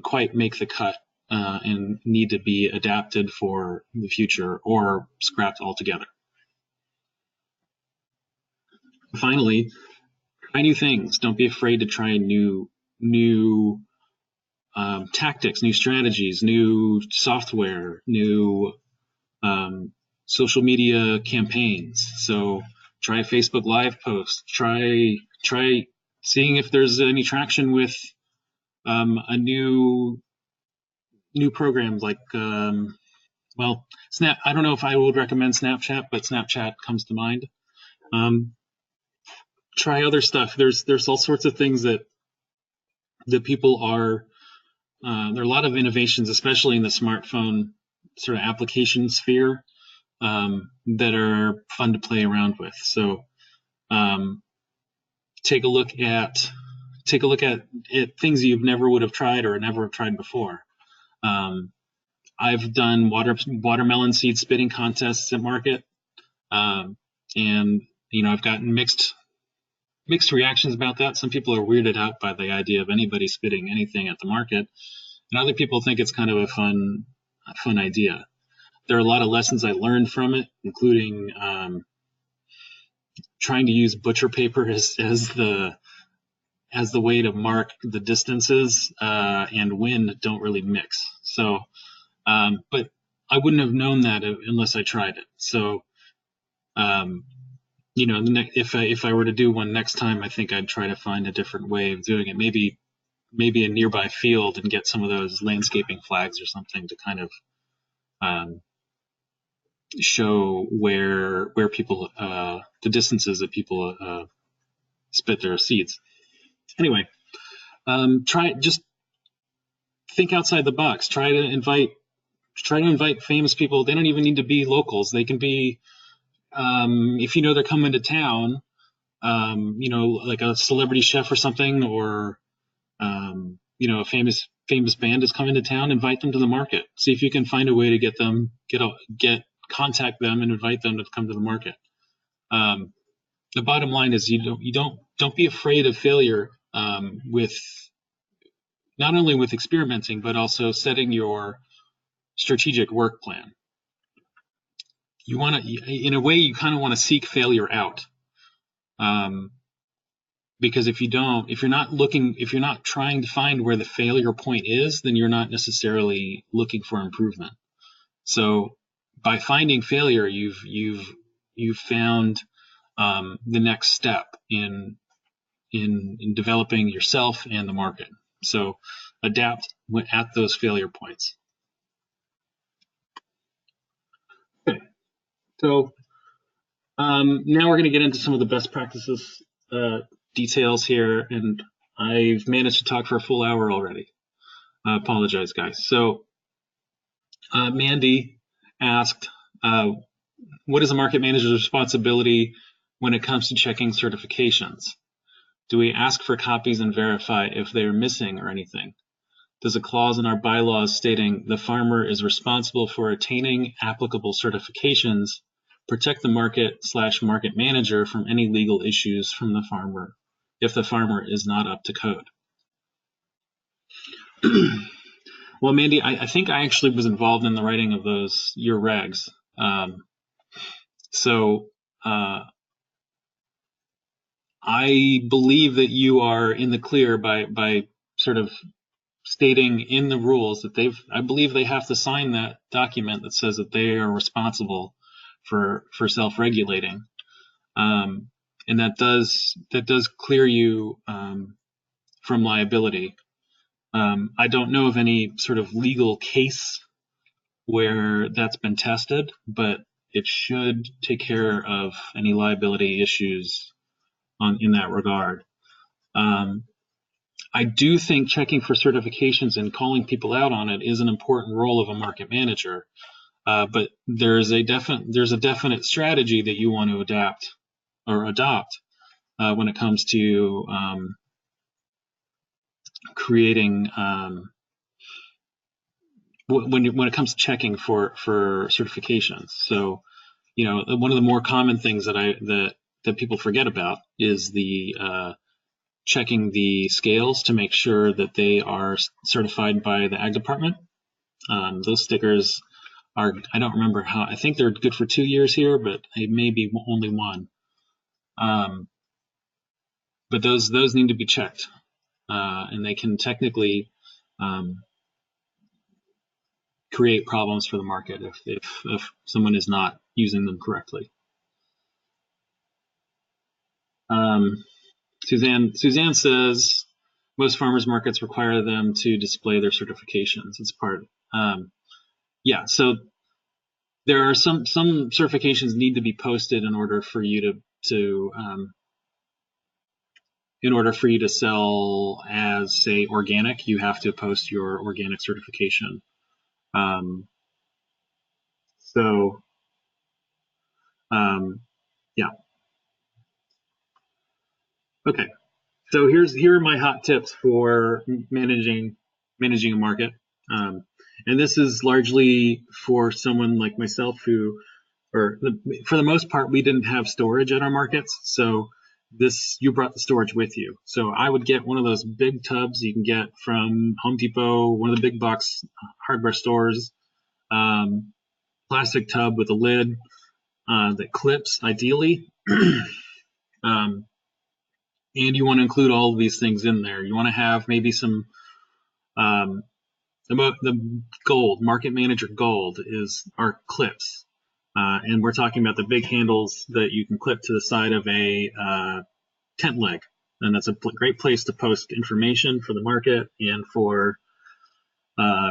Speaker 2: quite make the cut, and need to be adapted for the future or scrapped altogether. Finally, try new things. Don't be afraid to try new tactics, new strategies, new software, new social media campaigns. So try Facebook Live posts. Try seeing if there's any traction with a new program like Snap. I don't know if I would recommend Snapchat, but Snapchat comes to mind. Try other stuff. There's all sorts of things that people are. There are a lot of innovations, especially in the smartphone sort of application sphere, that are fun to play around with. So take a look at things you've never would have tried or never have tried before. I've done watermelon seed spitting contests at market, and I've gotten mixed mixed reactions about that. Some people are weirded out by the idea of anybody spitting anything at the market, and other people think it's kind of a fun idea. There are a lot of lessons I learned from it, including trying to use butcher paper as the way to mark the distances, and wind don't really mix. So, but I wouldn't have known that unless I tried it. So, if I were to do one next time, I think I'd try to find a different way of doing it. Maybe a nearby field and get some of those landscaping flags or something to kind of show where people the distances that people spit their seeds. Anyway, just think outside the box. Try to invite famous people. They don't even need to be locals. They can be, if you know they're coming to town, like a celebrity chef or something, or a famous band is coming to town. Invite them to the market. See if you can find a way to contact them and invite them to come to the market. The bottom line is don't be afraid of failure, with not only with experimenting but also setting your strategic work plan. You want to, in a way, you kind of want to seek failure out, because if you're not trying to find where the failure point is, then you're not necessarily looking for improvement. So by finding failure, you've found the next step in developing yourself and the market. So adapt at those failure points. Okay, so now we're going to get into some of the best practices details here, and I've managed to talk for a full hour already. I apologize, guys. So Mandy asked, what is a market manager's responsibility when it comes to checking certifications? Do we ask for copies and verify if they are missing or anything? Does a clause in our bylaws stating the farmer is responsible for attaining applicable certifications protect the market/market manager from any legal issues from the farmer if the farmer is not up to code? Well, Mandy, I think I actually was involved in the writing of your regs. So I believe that you are in the clear by sort of stating in the rules that I believe they have to sign that document that says that they are responsible for self-regulating, and that does clear you from liability. I don't know of any sort of legal case where that's been tested, but it should take care of any liability issues in that regard. I do think checking for certifications and calling people out on it is an important role of a market manager, but there's a definite strategy that you want to adopt when it comes to creating when it comes to checking for certifications. So, one of the more common things that people forget about is the checking the scales to make sure that they are certified by the Ag Department. Those stickers are, I don't remember how, I think they're good for 2 years here, but it may be only 1. But those need to be checked, and they can technically create problems for the market if someone is not using them correctly. Suzanne says most farmers markets require them to display their certifications. It's part. Yeah, so there are some certifications need to be posted in order for you to sell as, say, organic. You have to post your organic certification. Yeah. Okay. So here are my hot tips for managing a market, and this is largely for someone like myself for the most part, we didn't have storage at our markets, so you brought the storage with you. So I would get one of those big tubs you can get from Home Depot, one of the big box hardware stores, plastic tub with a lid that clips ideally. um, and you want to include all of these things in there. You want to have maybe some um, the gold, market manager gold is our clips. And we're talking about the big handles that you can clip to the side of a tent leg. And that's a great place to post information for the market and for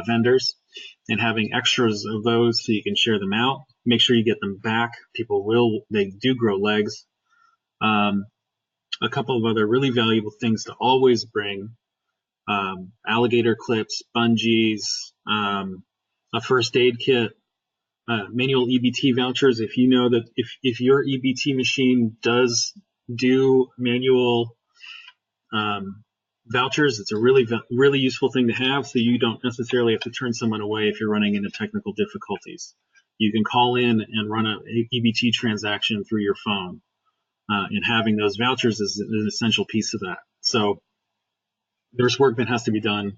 Speaker 2: vendors. And having extras of those so you can share them out. Make sure you get them back. They do grow legs. A couple of other really valuable things to always bring: alligator clips, bungees, a first aid kit, manual EBT vouchers. If you know that if your EBT machine does do manual vouchers, it's a really useful thing to have, so you don't necessarily have to turn someone away if you're running into technical difficulties. You can call in and run an EBT transaction through your phone, and having those vouchers is an essential piece of that. So there's work that has to be done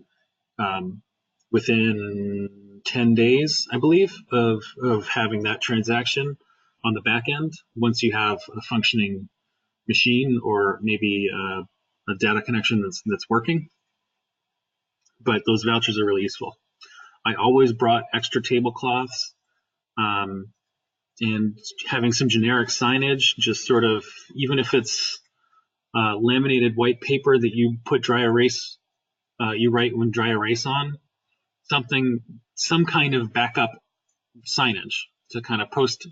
Speaker 2: within 10 days, I believe, of having that transaction on the back end once you have a functioning machine or maybe a data connection that's working. But those vouchers are really useful. I always brought extra tablecloths, and having some generic signage, just sort of, even if it's laminated white paper that you put dry erase, you write when dry erase on, some kind of backup signage to kind of post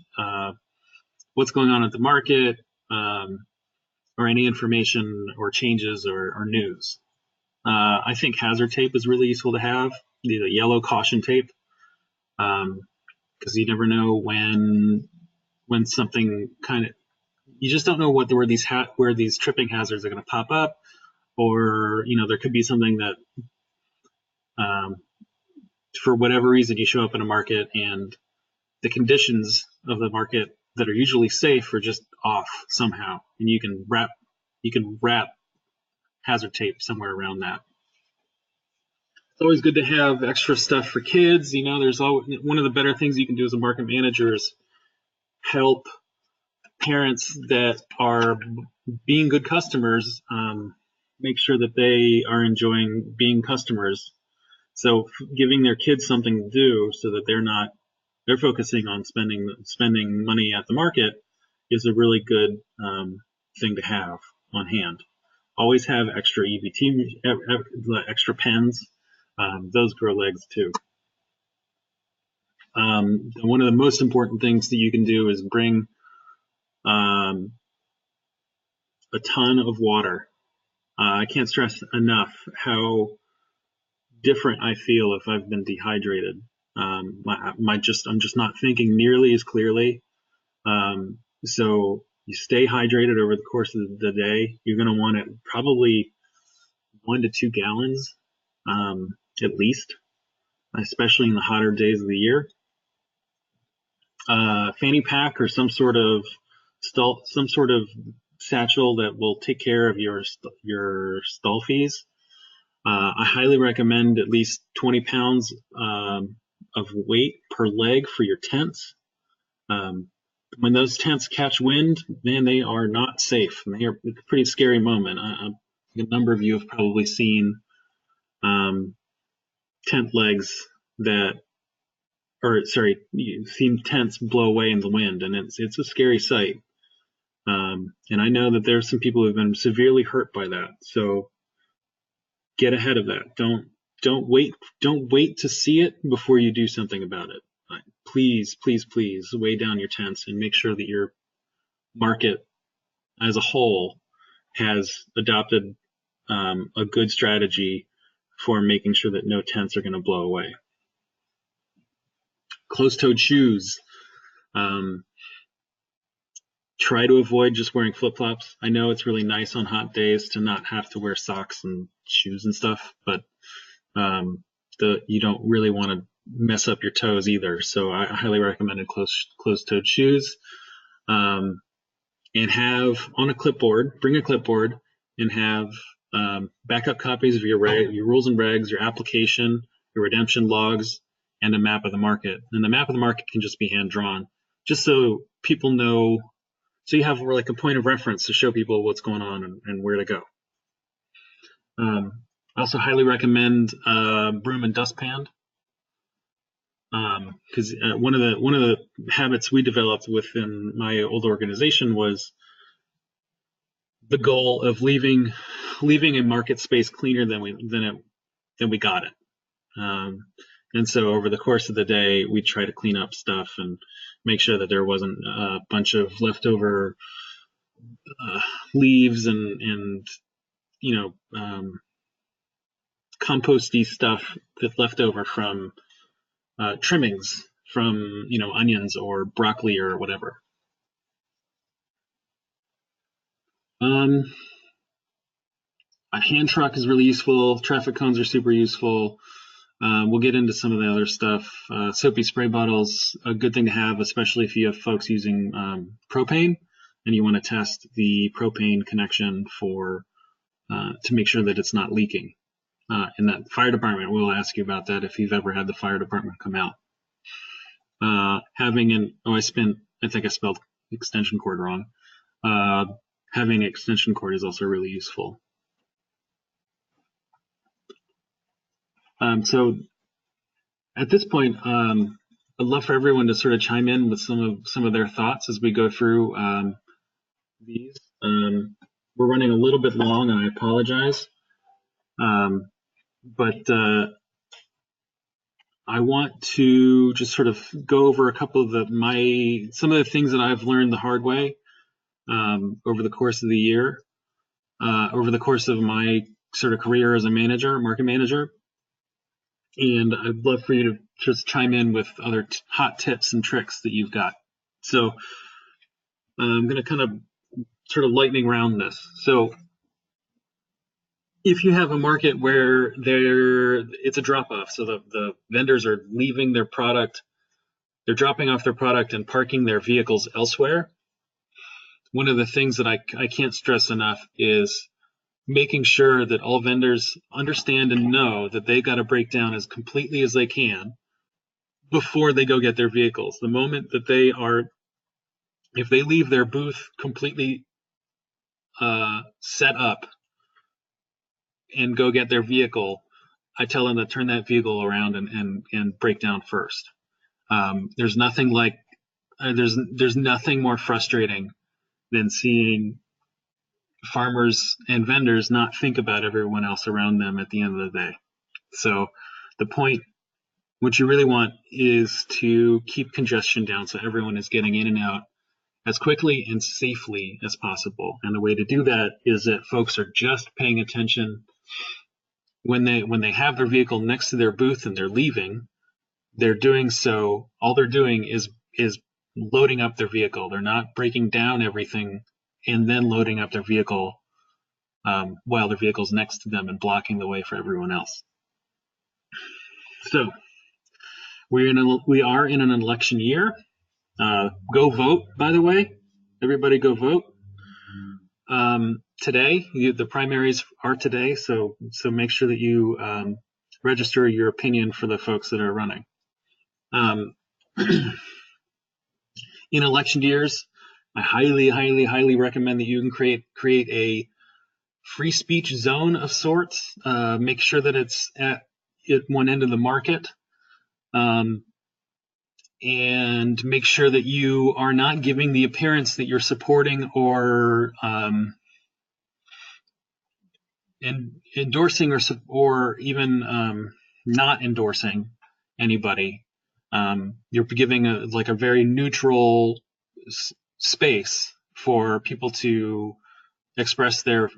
Speaker 2: what's going on at the market, or any information or changes or news. I think hazard tape is really useful to have, the yellow caution tape, because you never know when something you just don't know where these tripping hazards are going to pop up, or there could be something that for whatever reason you show up in a market and the conditions of the market that are usually safe are just off somehow, and you can wrap hazard tape somewhere around that. It's always good to have extra stuff for kids. There's always one of the better things you can do as a market manager is help parents that are being good customers make sure that they are enjoying being customers. So giving their kids something to do so that they're focusing on spending money at the market is a really good thing to have on hand. Always have extra EBT, extra pens. Those grow legs too. One of the most important things that you can do is bring a ton of water. I can't stress enough how different I feel if I've been dehydrated. I'm just not thinking nearly as clearly. So you stay hydrated over the course of the day. You're going to want it probably 1 to 2 gallons, at least, especially in the hotter days of the year. Fanny pack or some sort of satchel that will take care of your stall fees. I highly recommend at least 20 pounds of weight per leg for your tents. When those tents catch wind, man, they are not safe. It's a pretty scary moment. A number of you have probably seen tent legs you've seen tents blow away in the wind, and it's a scary sight. And I know that there's some people who've been severely hurt by that. So get ahead of that. Don't wait to see it before you do something about it. Please weigh down your tents and make sure that your market as a whole has adopted a good strategy for making sure that no tents are going to blow away. Closed-toed shoes. Try to avoid just wearing flip-flops. I know it's really nice on hot days to not have to wear socks and shoes and stuff, but you don't really want to mess up your toes either. So I highly recommend closed-toed shoes. and have on a clipboard, bring a clipboard and have backup copies of your rules and regs, your application, your redemption logs, and a map of the market. And the map of the market can just be hand drawn, just so people know. So you have like a point of reference to show people what's going on and where to go. I also highly recommend broom and dustpan, because one of the habits we developed within my old organization was the goal of leaving a market space cleaner than we got it. And so over the course of the day, we try to clean up stuff and make sure that there wasn't a bunch of leftover leaves and composty stuff that's left over from trimmings from onions or broccoli or whatever. A hand truck is really useful. Traffic cones are super useful. We'll get into some of the other stuff. Soapy spray bottles, a good thing to have, especially if you have folks using propane and you want to test the propane connection to make sure that it's not leaking. And that fire department will ask you about that if you've ever had the fire department come out. I think I spelled extension cord wrong. Having an extension cord is also really useful. So at this point, I'd love for everyone to sort of chime in with some of their thoughts as we go through these. We're running a little bit long, and I apologize. But I want to just sort of go over a couple of some of the things that I've learned the hard way over the course of the year, over the course of my sort of career as a market manager. And I'd love for you to just chime in with other hot tips and tricks that you've got. So I'm going to kind of sort of lightning round this. So if you have a market where it's a drop-off, so the vendors are leaving their product, they're dropping off their product and parking their vehicles elsewhere, one of the things that I can't stress enough is making sure that all vendors understand and know that they've got to break down as completely as they can before they go get their vehicles. The moment that if they leave their booth completely set up and go get their vehicle, I tell them to turn that vehicle around and break down first. There's nothing more frustrating than seeing farmers and vendors not think about everyone else around them at the end of the day. So what you really want is to keep congestion down so everyone is getting in and out as quickly and safely as possible. And the way to do that is that folks are just paying attention when they have their vehicle next to their booth and they're leaving. They're doing so. All they're doing is loading up their vehicle. They're not breaking down everything and then loading up their vehicle while their vehicle's next to them and blocking the way for everyone else. So we are in an election year. Go vote, by the way. Everybody go vote. Today, the primaries are today, so make sure that you register your opinion for the folks that are running. In election years, I highly, highly, highly recommend that you can create a free speech zone of sorts. Make sure that it's at one end of the market. And make sure that you are not giving the appearance that you're supporting or endorsing or even not endorsing anybody. You're giving a very neutral space for people to express their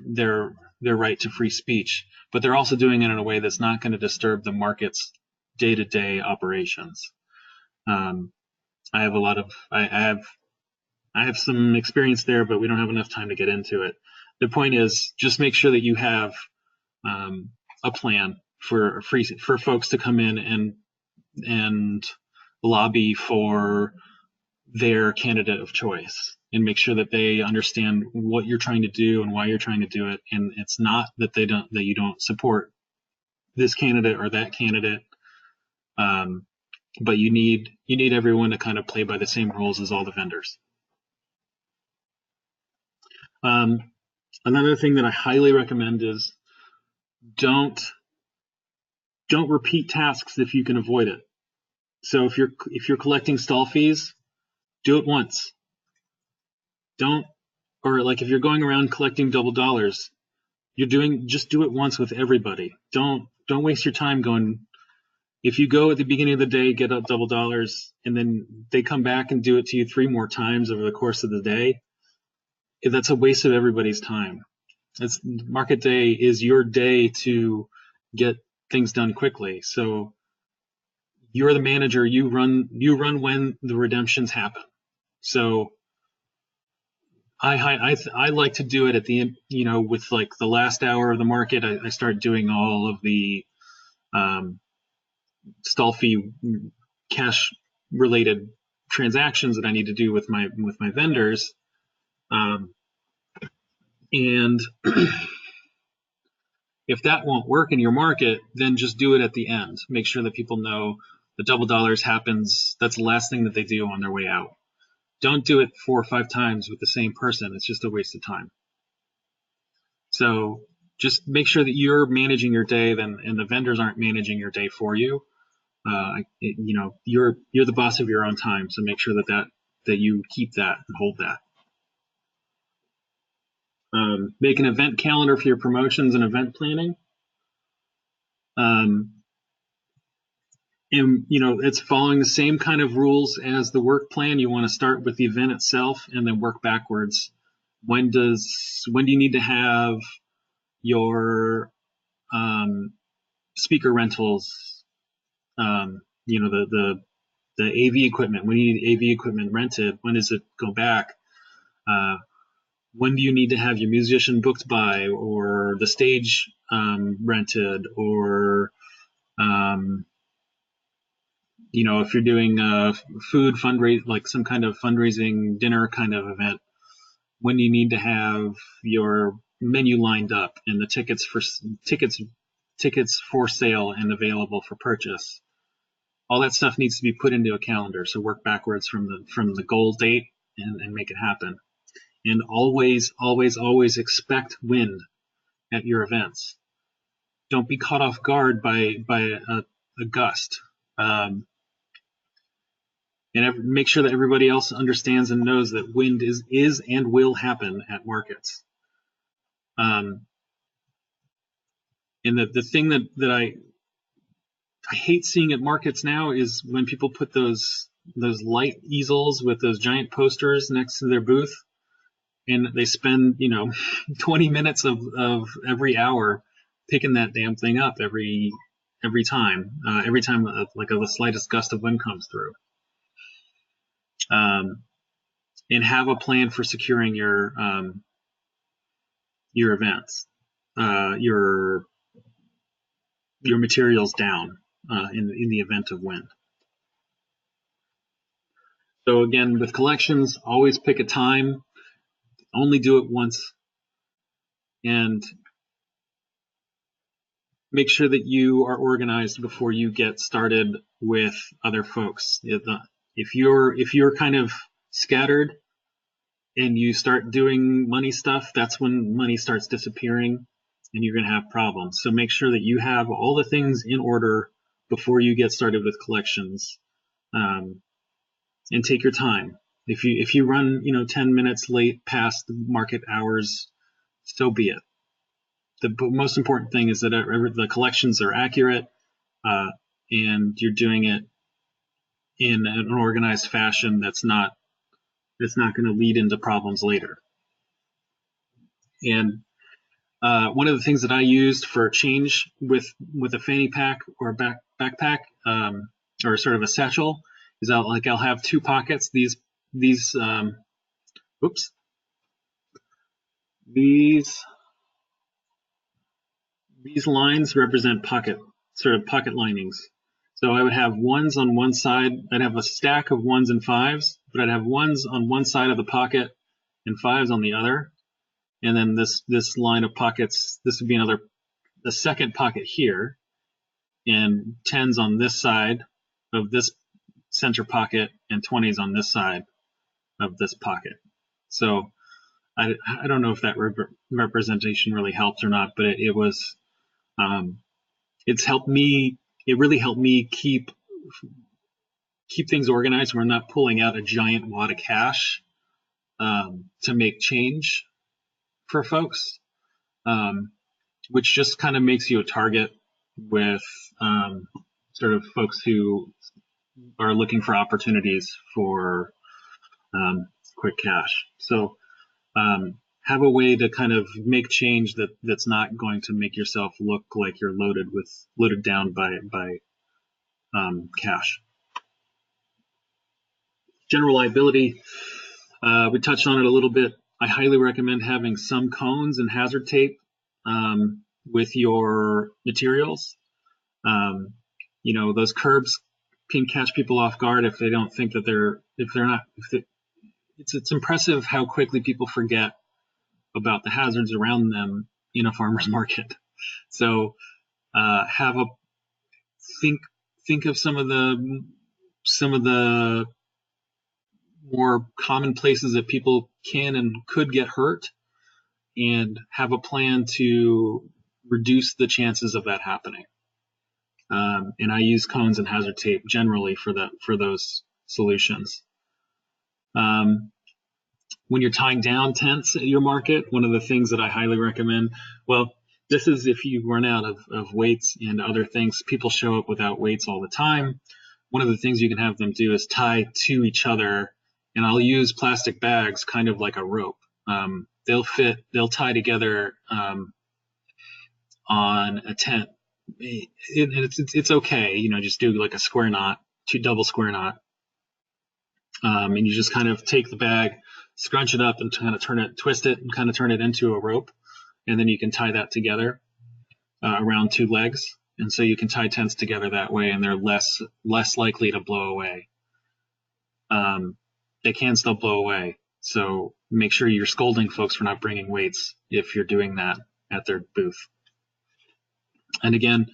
Speaker 2: right to free speech, but they're also doing it in a way that's not going to disturb the market's day-to-day operations. I have some experience there, but we don't have enough time to get into it. The point is, just make sure that you have a plan for folks to come in and lobby for their candidate of choice and make sure that they understand what you're trying to do and why you're trying to do it. And it's not that you don't support this candidate or that candidate, but you need everyone to kind of play by the same rules as all the vendors. Another thing that I highly recommend is don't repeat tasks if you can avoid it. So if you're collecting stall fees, do it once. Or like if you're going around collecting double dollars, just do it once with everybody. Don't waste your time going. If you go at the beginning of the day, get up double dollars, and then they come back and do it to you 3 more times over the course of the day, that's a waste of everybody's time. Market day is your day to get things done quickly. So you're the manager. You run when the redemptions happen. So I like to do it at the end, with like the last hour of the market. I start doing all of the stall fee cash related transactions that I need to do with my vendors. And if that won't work in your market, then just do it at the end. Make sure that people know the double dollars happens. That's the last thing that they do on their way out. Don't do it 4 or 5 times with the same person. It's just a waste of time. So just make sure that you're managing your day, and the vendors aren't managing your day for you. You're the boss of your own time. So make sure that you keep that and hold that. Make an event calendar for your promotions and event planning. And it's following the same kind of rules as the work plan. You want to start with the event itself and then work backwards. When do you need to have your speaker rentals? The AV equipment. When you need AV equipment rented, when does it go back? When do you need to have your musician booked by, or the stage rented, or if you're doing a food fundraise, like some kind of fundraising dinner kind of event, when do you need to have your menu lined up and the tickets for sale and available for purchase? All that stuff needs to be put into a calendar. So work backwards from the goal date and make it happen. And always, always, always expect wind at your events. Don't be caught off guard by a gust. And make sure that everybody else understands and knows that wind is and will happen at markets. And the thing that I hate seeing at markets now is when people put those light easels with those giant posters next to their booth, and they spend 20 minutes of every hour picking that damn thing up every time like the slightest gust of wind comes through. And have a plan for securing your events, your materials down in the event of wind. So again, with collections, always pick a time, only do it once, and make sure that you are organized before you get started with other folks. If you're kind of scattered and you start doing money stuff, that's when money starts disappearing and you're going to have problems. So make sure that you have all the things in order before you get started with collections, and take your time. If you run 10 minutes late past the market hours, so be it. The most important thing is that the collections are accurate, and you're doing it in an organized fashion that's not going to lead into problems later. And one of the things that I used for change with a fanny pack or a backpack, or sort of a satchel, is I'll have 2 pockets. These lines represent pocket linings. So I would have ones on one side. I'd have a stack of ones and fives, but I'd have ones on one side of the pocket and fives on the other. And then this line of pockets, this would be the second pocket here, and tens on this side of this center pocket, and 20s on this side of this pocket. So I don't know if that representation really helps or not, but it was it's helped me. It really helped me keep things organized. We're not pulling out a giant wad of cash to make change for folks, which just kind of makes you a target with sort of folks who are looking for opportunities for quick cash. So have a way to kind of make change that's not going to make yourself look like you're loaded down by cash. General liability, we touched on it a little bit. I highly recommend having some cones and hazard tape with your materials. Those curbs can catch people off guard if they don't think that it's impressive how quickly people forget about the hazards around them in a farmer's market. So think of some of the more common places that people can and could get hurt, and have a plan to reduce the chances of that happening. And I use cones and hazard tape generally for those solutions. When you're tying down tents at your market, one of the things that I highly recommend, well, this is if you run out of weights and other things. People show up without weights all the time. One of the things you can have them do is tie to each other, and I'll use plastic bags kind of like a rope. They'll tie together on a tent. It's okay, just do like a square knot, double square knot. And you just kind of take the bag, scrunch it up, and kind of twist it and kind of turn it into a rope. And then you can tie that together around two legs. And so you can tie tents together that way, and they're less likely to blow away. They can still blow away. So make sure you're scolding folks for not bringing weights if you're doing that at their booth. And again,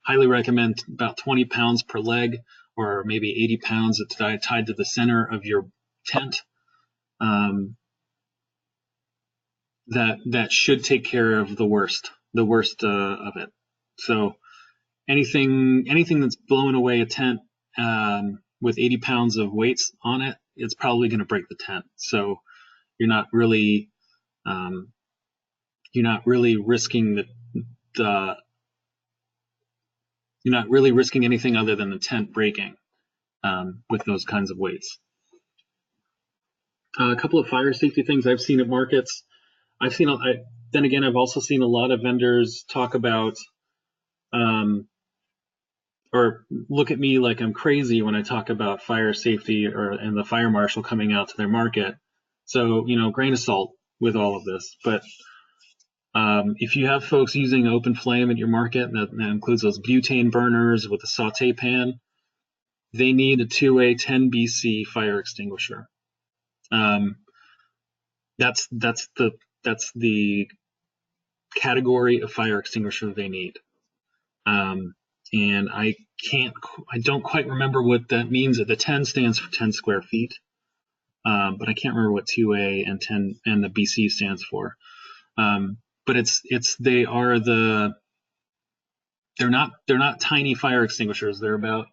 Speaker 2: highly recommend about 20 pounds per leg, or maybe 80 pounds tied to the center of your tent. That should take care of the worst of it. So anything that's blowing away a tent with 80 pounds of weights on it, it's probably going to break the tent. So you're not really risking you're not really risking anything other than the tent breaking with those kinds of weights. A couple of fire safety things I've seen at markets. I've also seen a lot of vendors talk about or look at me like I'm crazy when I talk about fire safety and the fire marshal coming out to their market. So, grain of salt with all of this. But if you have folks using open flame at your market, that includes those butane burners with a saute pan, they need a 2A 10 BC fire extinguisher. That's the category of fire extinguisher they need. And I don't quite remember what that means. The 10 stands for 10 square feet, but I can't remember what 2A and 10 and the BC stands for. But they're not tiny fire extinguishers. They're about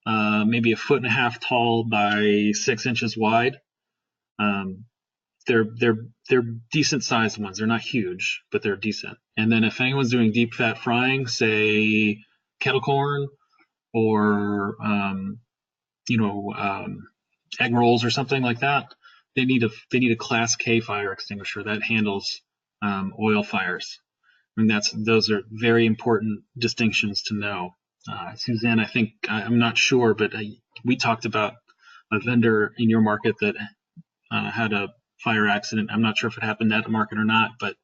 Speaker 2: maybe 1.5 feet tall by 6 inches wide. They're decent sized ones. They're not huge, but they're decent. And then if anyone's doing deep fat frying, say kettle corn or egg rolls or something like that, they need a Class K fire extinguisher that handles oil fires. And those are very important distinctions to know. Suzanne, I think, I'm not sure, but we talked about a vendor in your market that had a fire accident. I'm not sure if it happened at the market or not, but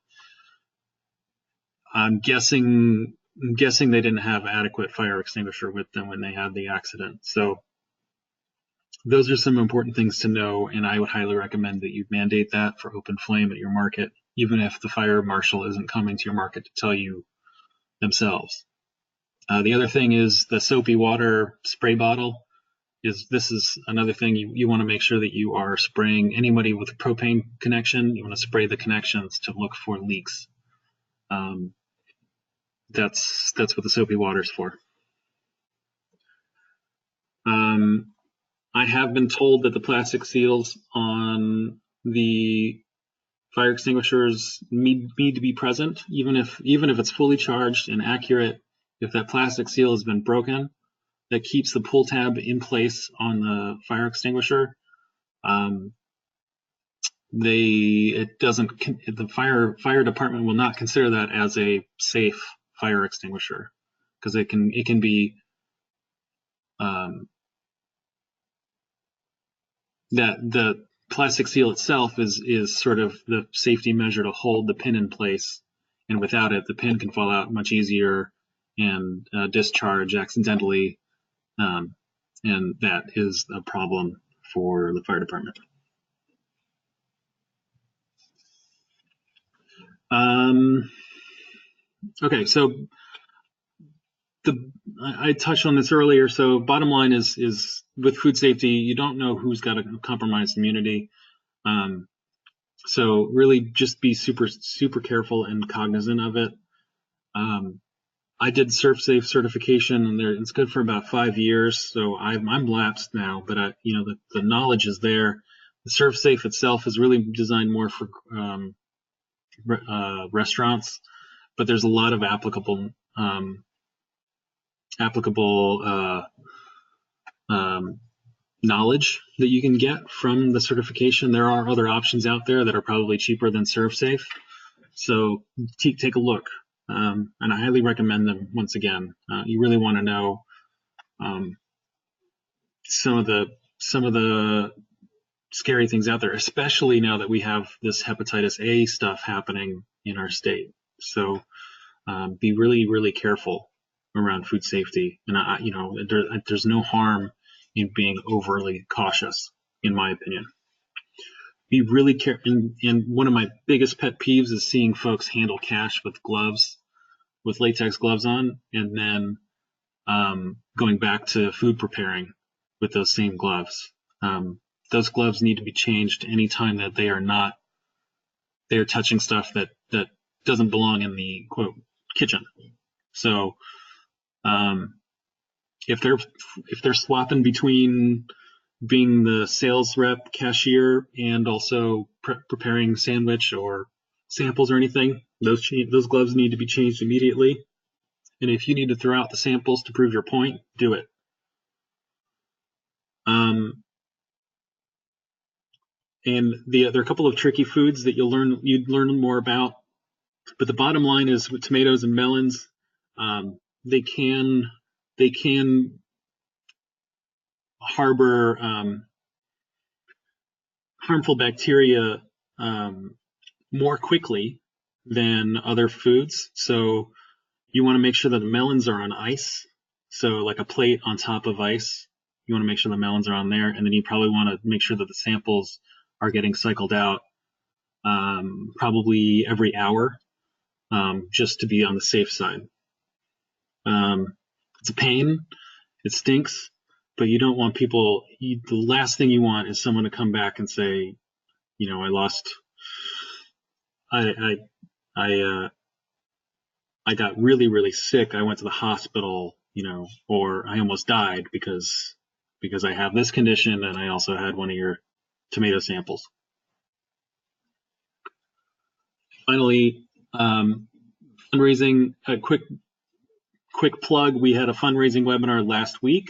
Speaker 2: I'm guessing I'm guessing they didn't have adequate fire extinguisher with them when they had the accident. So those are some important things to know, and I would highly recommend that you mandate that for open flame at your market, even if the fire marshal isn't coming to your market to tell you themselves. The other thing is the soapy water spray bottle. This is another thing you want to make sure that you are spraying anybody with a propane connection. You want to spray the connections to look for leaks. That's what the soapy water is for. I have been told that the plastic seals on the fire extinguishers need to be present, even if it's fully charged and accurate. If that plastic seal has been broken, that keeps the pull tab in place on the fire extinguisher. The fire department will not consider that as a safe fire extinguisher, because it can be that the plastic seal itself is sort of the safety measure to hold the pin in place, and without it, the pin can fall out much easier and discharge accidentally, and that is a problem for the fire department. Okay, so I touched on this earlier. So bottom line is with food safety, you don't know who's got a compromised immunity. So really just be super careful and cognizant of it. I did SurfSafe certification, and it's good for about 5 years. So I'm lapsed now, but the knowledge is there. The SurfSafe itself is really designed more for restaurants, but there's a lot of applicable knowledge that you can get from the certification. There are other options out there that are probably cheaper than SurfSafe, so take a look, and I highly recommend them. Once again, you really want to know some of the scary things out there, especially now that we have this hepatitis A stuff happening in our state. So be really careful around food safety, and there's no harm in being overly cautious, in my opinion. Be really careful. And one of my biggest pet peeves is seeing folks handle cash with gloves, with latex gloves on, and then going back to food preparing with those same gloves. Those gloves need to be changed anytime that they are touching stuff that doesn't belong in the quote kitchen. So if they're swapping between being the sales rep, cashier, and also preparing sandwich or samples or anything, those gloves need to be changed immediately. And if you need to throw out the samples to prove your point, do it. And there are a couple of tricky foods that you'd learn more about. But the bottom line is with tomatoes and melons, they can harbor harmful bacteria more quickly than other foods. So you want to make sure that the melons are on ice. So like a plate on top of ice, you want to make sure the melons are on there. And then you probably want to make sure that the samples are getting cycled out probably every hour, just to be on the safe side. It's a pain. It stinks. But you don't want the last thing you want is someone to come back and say, I got really sick. I went to the hospital, or I almost died because I have this condition and I also had one of your tomato samples. Finally, fundraising, a quick plug. We had a fundraising webinar last week,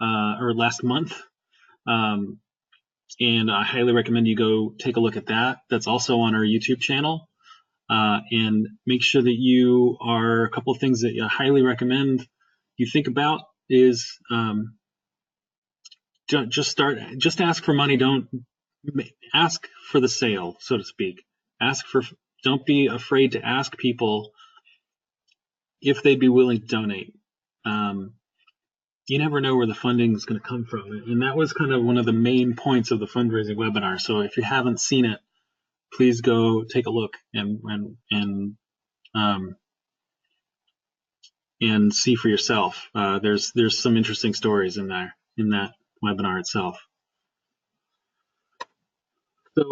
Speaker 2: or last month. And I highly recommend you go take a look at that. That's also on our YouTube channel. And make sure that you are, a couple of things that I highly recommend you think about is just ask for money. Don't ask for the sale, so to speak. Don't be afraid to ask people if they'd be willing to donate. You never know where the funding is going to come from, and that was kind of one of the main points of the fundraising webinar. So if you haven't seen it, please go take a look um, and see for yourself. There's some interesting stories in there in that webinar itself. So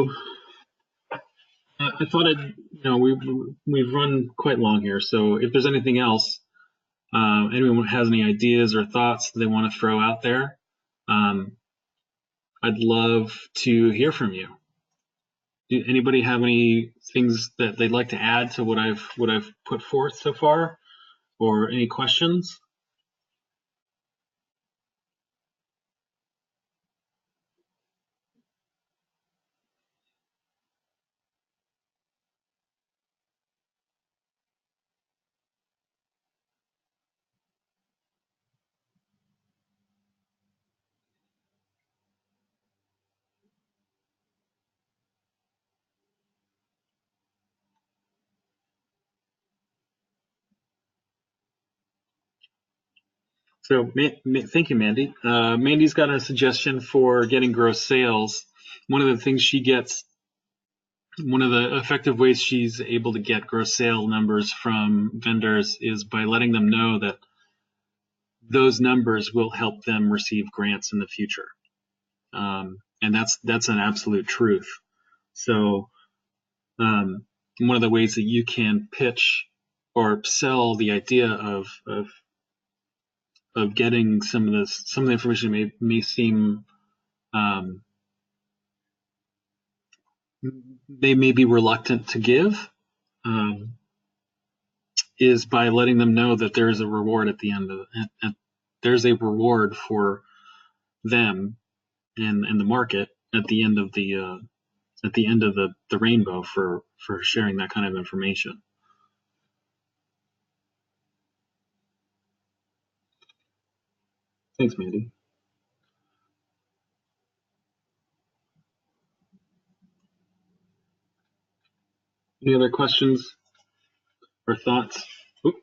Speaker 2: I thought we've run quite long here. So if there's anything else, anyone has any ideas or thoughts that they want to throw out there, I'd love to hear from you. Do anybody have any things that they'd like to add to what I've put forth so far, or any questions? So thank you, Mandy. Mandy's got a suggestion for getting gross sales. One of the things she gets, one of the effective ways she's able to get gross sale numbers from vendors is by letting them know that those numbers will help them receive grants in the future. And that's an absolute truth. So one of the ways that you can pitch or sell the idea of getting some of the information may seem they may be reluctant to give, is by letting them know that there is a reward at the end of it. There's a reward for them and the market at the end of the rainbow for sharing that kind of information. Thanks, Mandy. Any other questions or thoughts? Oop.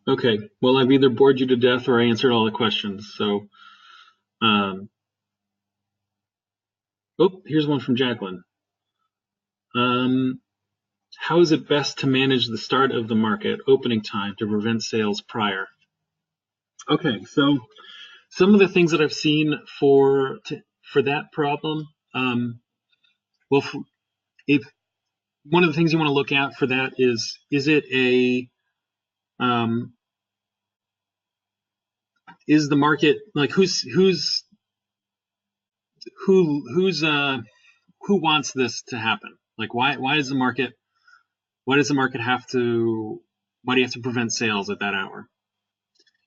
Speaker 2: Okay, well, I've either bored you to death or I answered all the questions. So, oh, here's one from Jacqueline. How is it best to manage the start of the market opening time to prevent sales prior? Okay, so some of the things that I've seen for that problem, well, if one of the things you want to look at for that is it is the market like who wants this to happen? Like why does the market have to why do you have to prevent sales at that hour?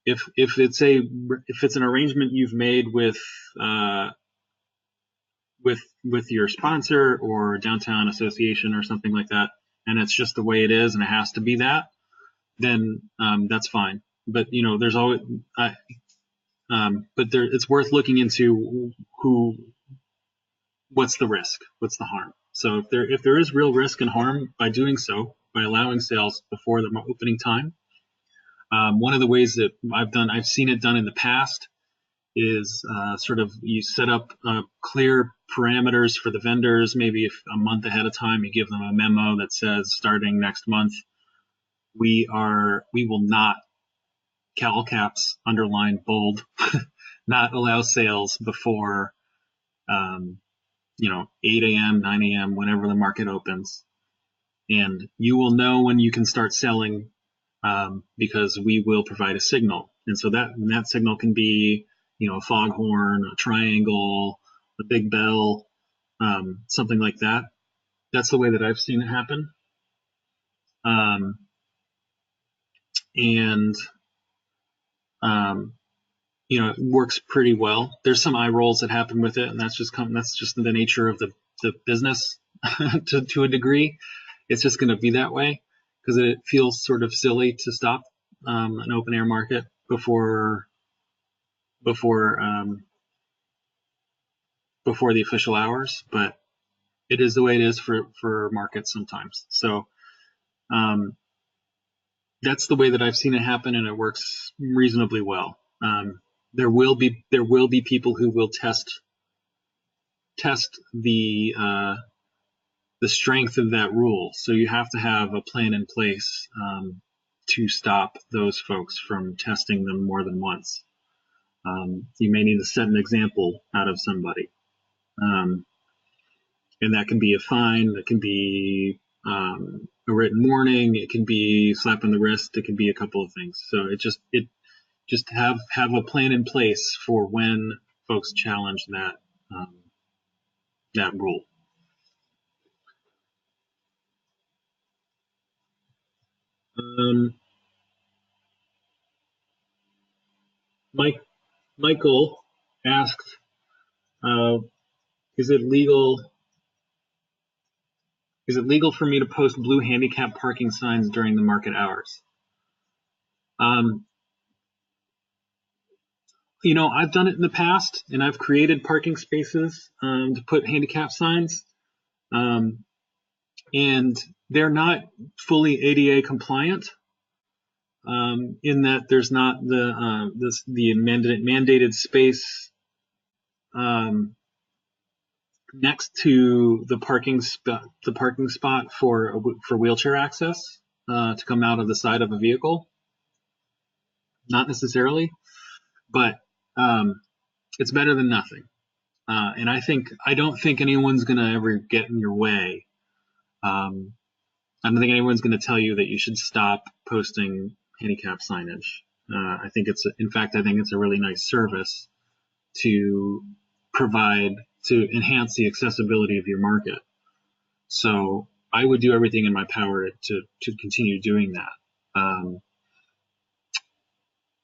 Speaker 2: If it's an arrangement you've made with your sponsor or downtown association or something like that, and it's just the way it is and it has to be that, then that's fine. But there's always it's worth looking into what's the risk, what's the harm. So if there is real risk and harm by doing so, by allowing sales before the opening time, one of the ways that I've seen it done in the past is sort of you set up clear parameters for the vendors. Maybe if a month ahead of time, you give them a memo that says starting next month, we will not, all caps, underline, bold, not allow sales before 8 a.m., 9 a.m., whenever the market opens. And you will know when you can start selling because we will provide a signal. And so that signal can be, a foghorn, a triangle, a big bell, something like that. That's the way that I've seen it happen. It works pretty well. There's some eye rolls that happen with it, and that's just the nature of the business to a degree. It's just going to be that way because it feels sort of silly to stop an open air market before before before the official hours, but it is the way it is for markets sometimes. So that's the way that I've seen it happen, and it works reasonably well. There will be people who will test the strength of that rule. So you have to have a plan in place to stop those folks from testing them more than once. You may need to set an example out of somebody. And that can be a fine, that can be a written warning, it can be slap on the wrist, it can be a couple of things. So it just have a plan in place for when folks challenge that rule. Michael asked, is it legal for me to post blue handicap parking signs during the market hours? I've done it in the past, and I've created parking spaces to put handicap signs, and they're not fully ADA compliant in that there's not the mandated space next to the parking spot for wheelchair access to come out of the side of a vehicle. Not necessarily, but it's better than nothing. And I don't think anyone's going to ever get in your way. I don't think anyone's going to tell you that you should stop posting handicap signage. I think it's a really nice service to provide to enhance the accessibility of your market. So I would do everything in my power to continue doing that.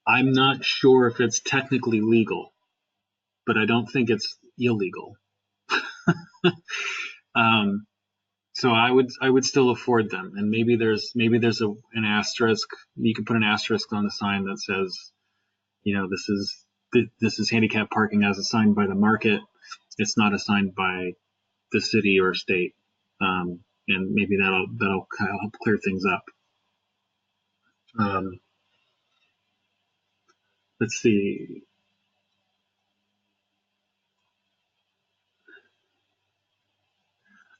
Speaker 2: I'm not sure if it's technically legal, but I don't think it's illegal. So I would still afford them, and maybe there's an asterisk. You can put an asterisk on the sign that says, this is handicap parking as assigned by the market. It's not assigned by the city or state, and maybe that'll kind of help clear things up. Let's see.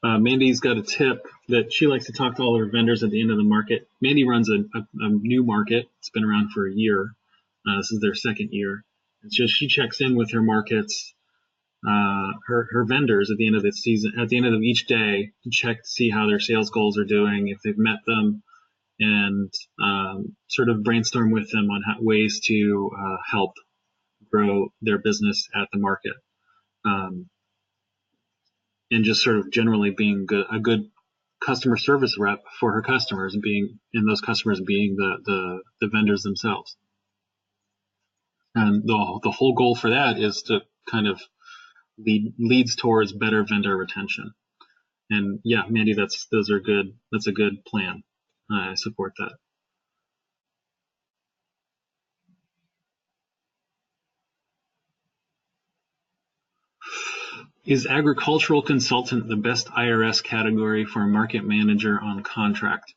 Speaker 2: Mandy's got a tip that she likes to talk to all her vendors at the end of the market. Mandy runs a new market. It's been around for a year. This is their second year. It's just she checks in with her markets, her vendors at the end of the season, at the end of each day, to check to see how their sales goals are doing, if they've met them, and sort of brainstorm with them on ways to help grow their business at the market. And just sort of generally being a good customer service rep for her customers, and those customers being the vendors themselves. And the whole goal for that is to kind of leads towards better vendor retention. And yeah, Mandy, that's a good plan. I support that. Is agricultural consultant the best IRS category for a market manager on contract?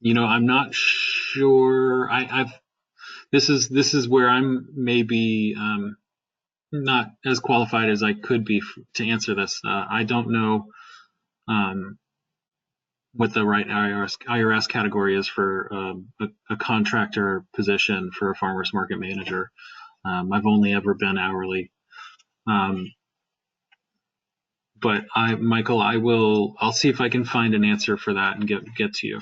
Speaker 2: I'm not sure. This is where I'm maybe not as qualified as I could be to answer this. I don't know what the right IRS category is for a contractor position for a farmer's market manager. I've only ever been hourly. But Michael, I'll see if I can find an answer for that and get to you.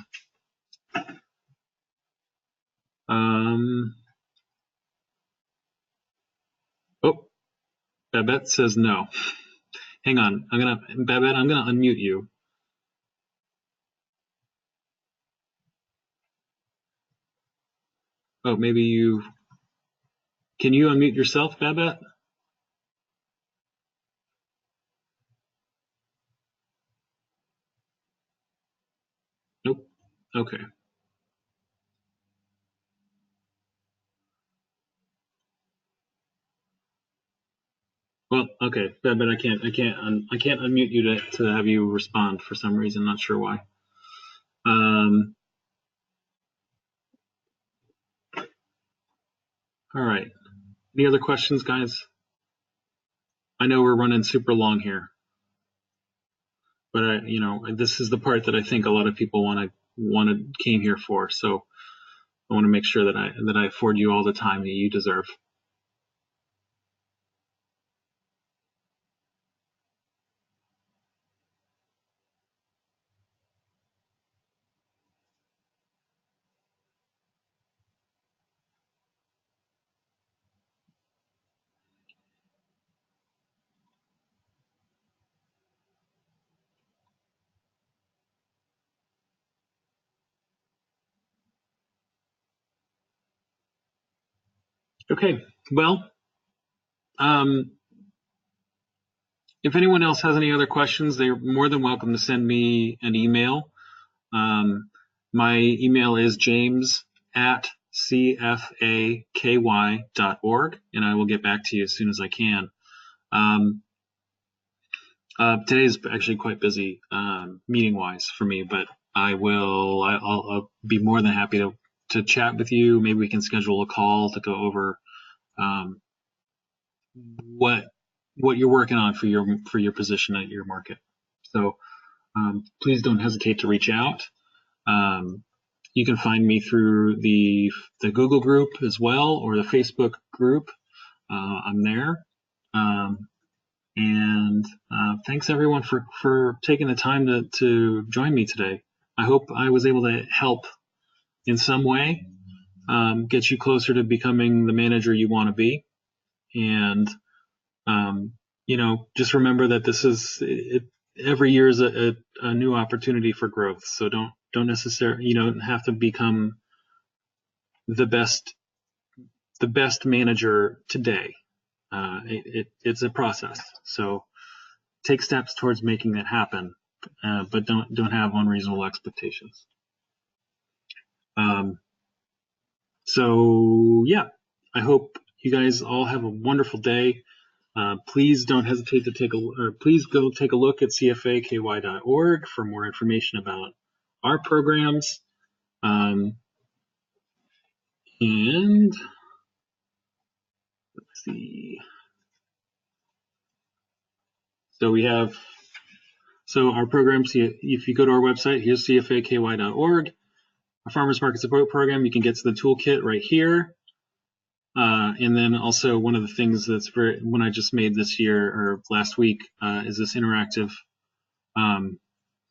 Speaker 2: Oh, Babette says no. Hang on, Babette, I'm gonna unmute you. Oh, maybe can you unmute yourself, Babette? Nope. Okay. Well, okay, but I can't unmute you to have you respond for some reason. Not sure why. Um, all right. Any other questions, guys? I know we're running super long here, but this is the part that I think a lot of people came here for. So I want to make sure that I afford you all the time that you deserve. Okay. Well, um, if anyone else has any other questions, they're more than welcome to send me an email. My email is james@cfaky.org, and I will get back to you as soon as I can. Today is actually quite busy meeting-wise for me, but I'll be more than happy to chat with you. Maybe we can schedule a call to go over um, what you're working on for your position at your market. So please don't hesitate to reach out. You can find me through the Google group as well, or the Facebook group. I'm there. And thanks everyone for taking the time to join me today. I hope I was able to help in some way, get you closer to becoming the manager you want to be. And just remember that every year is a new opportunity for growth. So don't necessarily, have to become the best manager today. It's a process. So take steps towards making that happen, but don't have unreasonable expectations. So yeah, I hope you guys all have a wonderful day. Please don't hesitate to please go take a look at cfaky.org for more information about our programs. And let's see. So our programs, if you go to our website, here's cfaky.org, our farmers market support program. You can get to the toolkit right here. And then also one of the things one I just made this year or last week is this interactive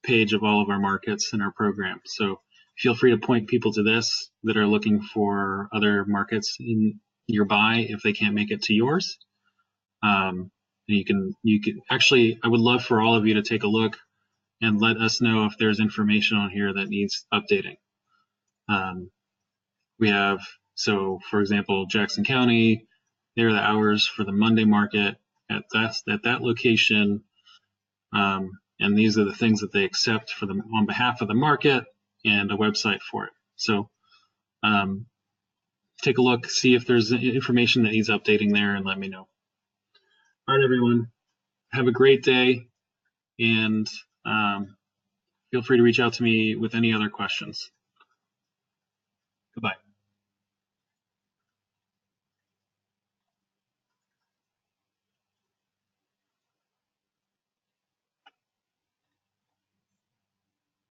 Speaker 2: page of all of our markets and our programs. So feel free to point people to this that are looking for other markets nearby if they can't make it to yours. And you can actually, I would love for all of you to take a look and let us know if there's information on here that needs updating. We have, so for example, Jackson County, there are the hours for the Monday market at that location. And these are the things that they accept on behalf of the market and a website for it. So take a look, see if there's information that needs updating there, and let me know. All right, everyone, have a great day, and feel free to reach out to me with any other questions. Goodbye.